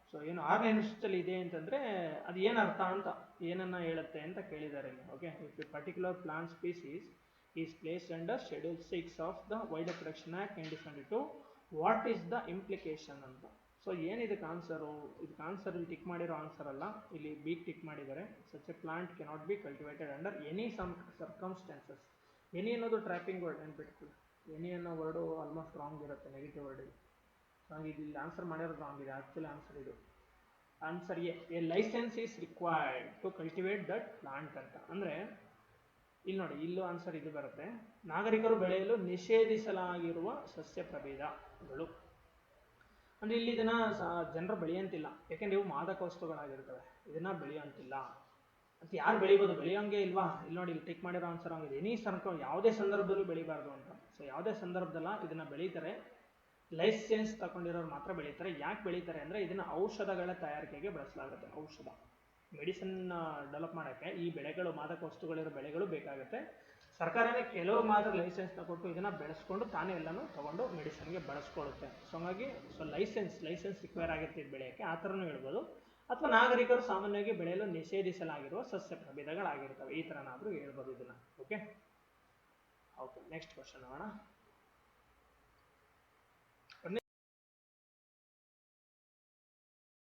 ಸೊ ಏನು 6ನೇ ಅನುಸೂಚಿಯಲ್ಲಿ ಇದೆ ಅಂತಂದರೆ ಅದು ಏನು ಅರ್ಥ ಅಂತ, ಏನನ್ನ ಹೇಳುತ್ತೆ ಅಂತ ಕೇಳಿದ್ದಾರೆ ಇಲ್ಲಿ. Okay, if a particular plant species is placed under schedule 6 of the wild life protection act 1972, what is the implication ಅಂತ. ಸೊ ಏನಿದಕ್ಕೆ ಆನ್ಸರು? ಇದಕ್ಕೆ ಆನ್ಸರ್ ಇಲ್ಲಿ ಟಿಕ್ ಮಾಡಿರೋ ಆನ್ಸರ್ ಅಲ್ಲ, ಇಲ್ಲಿ ಬಿಗ್ ಟಿಕ್ ಮಾಡಿದ್ದಾರೆ. Such a plant cannot be cultivated under any circumstances. Any ಅನ್ನೋದು trapping word ನೆನ್ಪಿಟ್ಕೊಳ್ಳಿ. ಎನಿ ಅನ್ನೋ ವರ್ಡು ಆಲ್ಮೋಸ್ಟ್ ರಾಂಗ್ ಇರುತ್ತೆ, ನೆಗೆಟಿವ್ ವರ್ಡ್ ಇದು. ಹಾಗೆ ಇಲ್ಲಿ ಆನ್ಸರ್ ಮಾಡಿರೋದು ರಾಂಗ್ ಇದೆ. ಆ್ಯಕ್ಚುಲಿ ಆನ್ಸರ್ ಇದು answer a licence is required to cultivate that plant ಅಂತ. ಅಂದರೆ ಇಲ್ಲಿ ನೋಡಿ, ಇಲ್ಲೂ ಆನ್ಸರ್ ಇದು ಬರುತ್ತೆ. ನಾಗರಿಕರು ಬೆಳೆಯಲು ನಿಷೇಧಿಸಲಾಗಿರುವ ಸಸ್ಯ ಪ್ರಭೇದಗಳು. ಅಂದರೆ ಇಲ್ಲಿ ಇದನ್ನು ಜನರು ಬೆಳೆಯಂತಿಲ್ಲ, ಯಾಕೆಂದ್ರೆ ಇವು ಮಾದಕ ವಸ್ತುಗಳಾಗಿರ್ತವೆ. ಇದನ್ನು ಬೆಳೆಯೋಂತಿಲ್ಲ ಅಂತ. ಯಾರು ಬೆಳಿಬೋದು? ಬೆಳೆಯೋಂಗೆ ಇಲ್ವಾ? ಇಲ್ಲಿ ನೋಡಿ, ಇಲ್ಲಿ ಟಿಕ್ ಮಾಡಿರೋ ಆನ್ಸರ್ ಆಗಿದೆ. ಎನಿ ಯಾವುದೇ ಸಂದರ್ಭದಲ್ಲೂ ಬೆಳಿಬಾರ್ದು ಅಂತ. ಸೊ ಯಾವುದೇ ಸಂದರ್ಭದಲ್ಲ ಇದನ್ನು ಬೆಳೀತಾರೆ, ಲೈಸೆನ್ಸ್ ತಗೊಂಡಿರೋರು ಮಾತ್ರ ಬೆಳೀತಾರೆ. ಯಾಕೆ ಬೆಳೀತಾರೆ ಅಂದರೆ ಇದನ್ನು ಔಷಧಗಳ ತಯಾರಿಕೆಗೆ ಬಳಸಲಾಗುತ್ತೆ. ಔಷಧ ಮೆಡಿಸಿನ್ ಡೆವಲಪ್ ಮಾಡೋಕ್ಕೆ ಈ ಬೆಳೆಗಳು, ಮಾದಕ ವಸ್ತುಗಳಿರೋ ಬೆಳೆಗಳು ಬೇಕಾಗುತ್ತೆ. ಸರ್ಕಾರನೇ ಕೆಲವರು ಮಾತ್ರ ಲೈಸೆನ್ಸ್ನ ಕೊಟ್ಟು ಇದನ್ನು ಬೆಳೆಸ್ಕೊಂಡು ತಾನೇ ಎಲ್ಲನೂ ತೊಗೊಂಡು ಮೆಡಿಸಿನ್ಗೆ ಬಳಸ್ಕೊಳ್ಳುತ್ತೆ. ಸೊ ಹಾಗಾಗಿ ಲೈಸೆನ್ಸ್ ರಿಕ್ವೈರ್ ಆಗಿರುತ್ತೆ ಇದು ಬೆಳೆಯೋಕ್ಕೆ, ಆ ಥರನೂ ಹೇಳ್ಬೋದು. ಅಥವಾ ನಾಗರಿಕರು ಸಾಮಾನ್ಯವಾಗಿ ಬೆಳೆಯಲು ನಿಷೇಧಿಸಲಾಗಿರುವ ಸಸ್ಯ ಪ್ರಭೇದಗಳಾಗಿರ್ತವೆ, ಈ ಥರನಾದರೂ ಹೇಳ್ಬೋದು ಇದನ್ನು. ಓಕೆ, ನೆಕ್ಸ್ಟ್ ಕ್ವಶನ್ ನೋಡೋಣ.